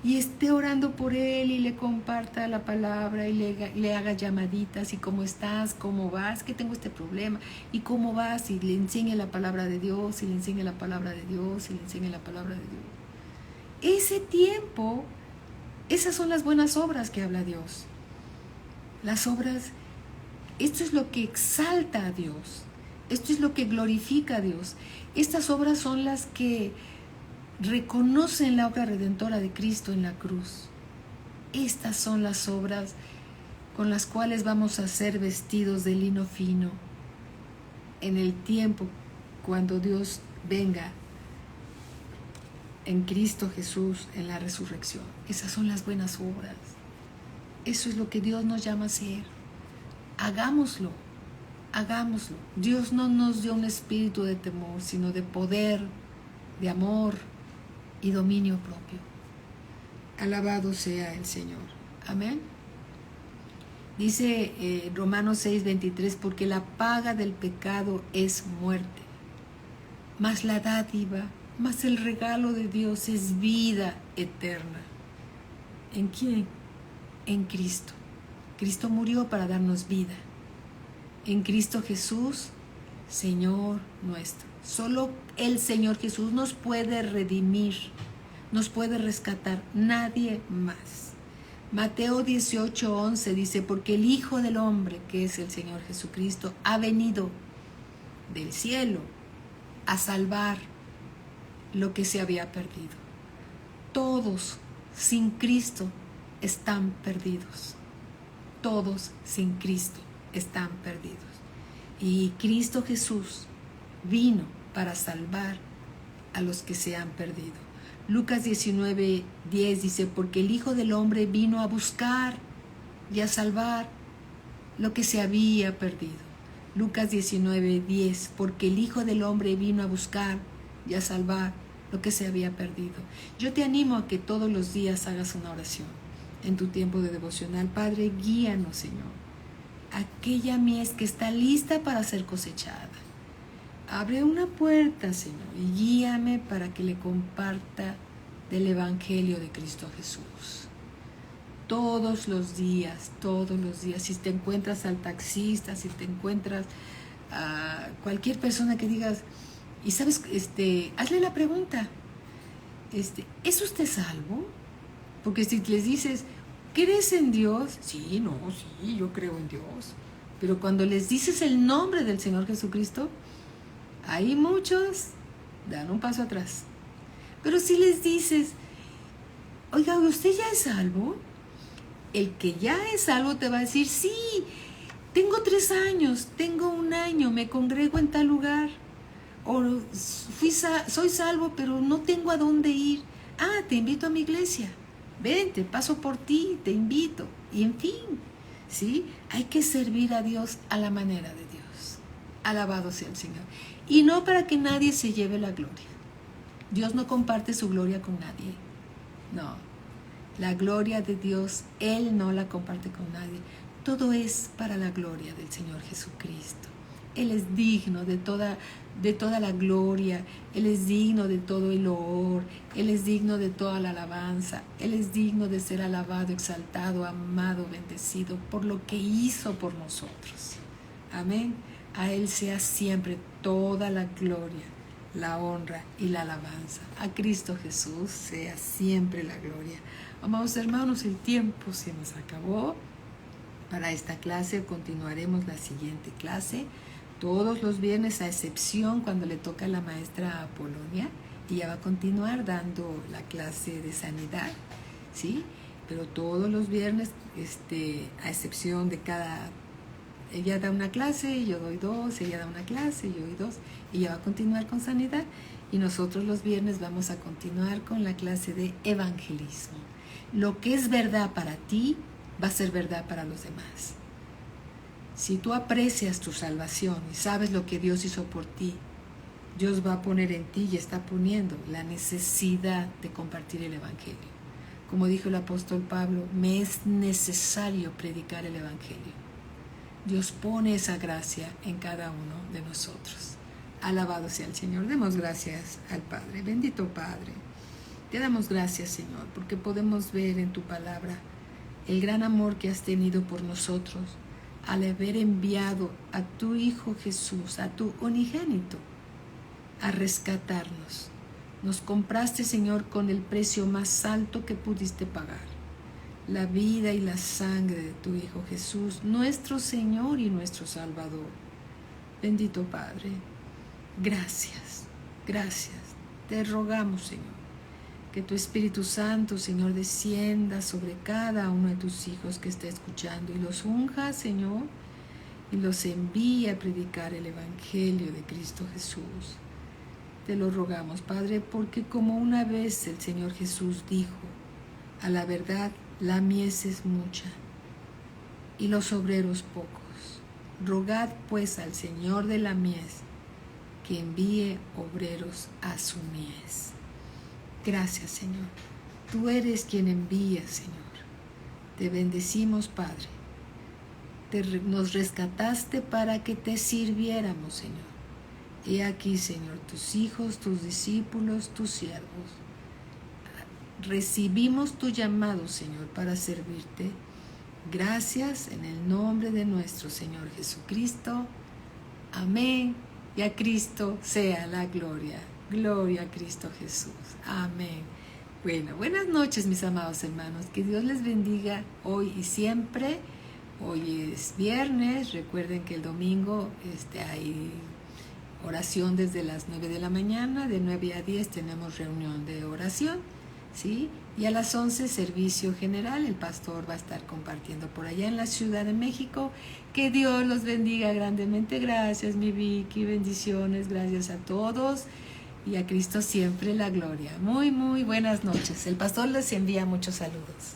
y esté orando por él y le comparta la palabra y le haga llamaditas, y cómo estás, cómo vas, que tengo este problema, y cómo vas, y le enseñe la palabra de Dios, y le enseñe la palabra de Dios, y le enseñe la palabra de Dios. Ese tiempo, esas son las buenas obras que habla Dios. Las obras, esto es lo que exalta a Dios, esto es lo que glorifica a Dios. Estas obras son las que reconocen la obra redentora de Cristo en la cruz. Estas son las obras con las cuales vamos a ser vestidos de lino fino en el tiempo cuando Dios venga en Cristo Jesús en la resurrección. Esas son las buenas obras. Eso es lo que Dios nos llama a hacer. Hagámoslo, hagámoslo. Dios no nos dio un espíritu de temor, sino de poder, de amor y dominio propio. Alabado sea el Señor. Amén. Dice Romanos 6:23, porque la paga del pecado es muerte, mas la dádiva, mas el regalo de Dios es vida eterna. ¿En quién? En Cristo. Cristo murió para darnos vida. En Cristo Jesús, Señor nuestro. Solo el Señor Jesús nos puede redimir, nos puede rescatar, nadie más. Mateo 18:11 dice, porque el Hijo del Hombre, que es el Señor Jesucristo, ha venido del cielo a salvar lo que se había perdido. Todos sin Cristo están perdidos. Todos sin Cristo están perdidos. Y Cristo Jesús vino para salvar a los que se han perdido. Lucas 19:10 dice, porque el Hijo del Hombre vino a buscar y a salvar lo que se había perdido. Lucas 19:10, porque el Hijo del Hombre vino a buscar y a salvar lo que se había perdido. Yo te animo a que todos los días hagas una oración en tu tiempo de devocional. Padre, guíanos, Señor, aquella mies que está lista para ser cosechada. Abre una puerta, Señor, y guíame para que le comparta del Evangelio de Cristo Jesús. Todos los días, si te encuentras al taxista, si te encuentras a cualquier persona que digas, y sabes, hazle la pregunta, ¿es usted salvo? Porque si les dices, ¿crees en Dios? Sí, yo creo en Dios. Pero cuando les dices el nombre del Señor Jesucristo, hay muchos dan un paso atrás. Pero si les dices, oiga, ¿usted ya es salvo? El que ya es salvo te va a decir, sí, tengo 3 años, tengo 1 año, me congrego en tal lugar. O soy salvo, pero no tengo a dónde ir. Ah, te invito a mi iglesia. Vente, paso por ti, te invito. Y en fin, ¿sí? Hay que servir a Dios a la manera de Dios. Alabado sea el Señor. Y no para que nadie se lleve la gloria. Dios no comparte su gloria con nadie. No. La gloria de Dios, Él no la comparte con nadie. Todo es para la gloria del Señor Jesucristo. Él es digno de toda la gloria, Él es digno de todo el loor, Él es digno de toda la alabanza, Él es digno de ser alabado, exaltado, amado, bendecido por lo que hizo por nosotros. Amén. A Él sea siempre toda la gloria, la honra y la alabanza. A Cristo Jesús sea siempre la gloria. Amados hermanos, el tiempo se nos acabó. Para esta clase continuaremos la siguiente clase. Todos los viernes, a excepción cuando le toca a la maestra Polonia, ella va a continuar dando la clase de sanidad, ¿sí? Pero todos los viernes, a excepción de ella da una clase, yo doy dos, ella da una clase, yo doy dos, ella va a continuar con sanidad y nosotros los viernes vamos a continuar con la clase de evangelismo. Lo que es verdad para ti va a ser verdad para los demás. Si tú aprecias tu salvación y sabes lo que Dios hizo por ti, Dios va a poner en ti y está poniendo la necesidad de compartir el Evangelio. Como dijo el apóstol Pablo, me es necesario predicar el Evangelio. Dios pone esa gracia en cada uno de nosotros. Alabado sea el Señor. Demos gracias al Padre. Bendito Padre. Te damos gracias, Señor, porque podemos ver en tu palabra el gran amor que has tenido por nosotros al haber enviado a tu Hijo Jesús, a tu unigénito, a rescatarnos. Nos compraste, Señor, con el precio más alto que pudiste pagar, la vida y la sangre de tu Hijo Jesús, nuestro Señor y nuestro Salvador. Bendito Padre, gracias, gracias. Te rogamos, Señor, que tu Espíritu Santo, Señor, descienda sobre cada uno de tus hijos que está escuchando y los unja, Señor, y los envíe a predicar el Evangelio de Cristo Jesús. Te lo rogamos, Padre, porque como una vez el Señor Jesús dijo, a la verdad la mies es mucha y los obreros pocos. Rogad pues al Señor de la mies que envíe obreros a su mies. Gracias, Señor. Tú eres quien envía, Señor. Te bendecimos, Padre. Nos rescataste para que te sirviéramos, Señor. He aquí, Señor, tus hijos, tus discípulos, tus siervos. Recibimos tu llamado, Señor, para servirte. Gracias en el nombre de nuestro Señor Jesucristo. Amén. Y a Cristo sea la gloria. Gloria a Cristo Jesús. Amén. Bueno, buenas noches, mis amados hermanos. Que Dios les bendiga hoy y siempre. Hoy es viernes. Recuerden que el domingo hay oración desde las 9 de la mañana. De 9 a 10 tenemos reunión de oración, ¿sí? Y a las 11 servicio general. El pastor va a estar compartiendo por allá en la Ciudad de México. Que Dios los bendiga grandemente. Gracias, mi Vicky. Bendiciones. Gracias a todos. Y a Cristo siempre la gloria. Muy, muy buenas noches. El pastor les envía muchos saludos.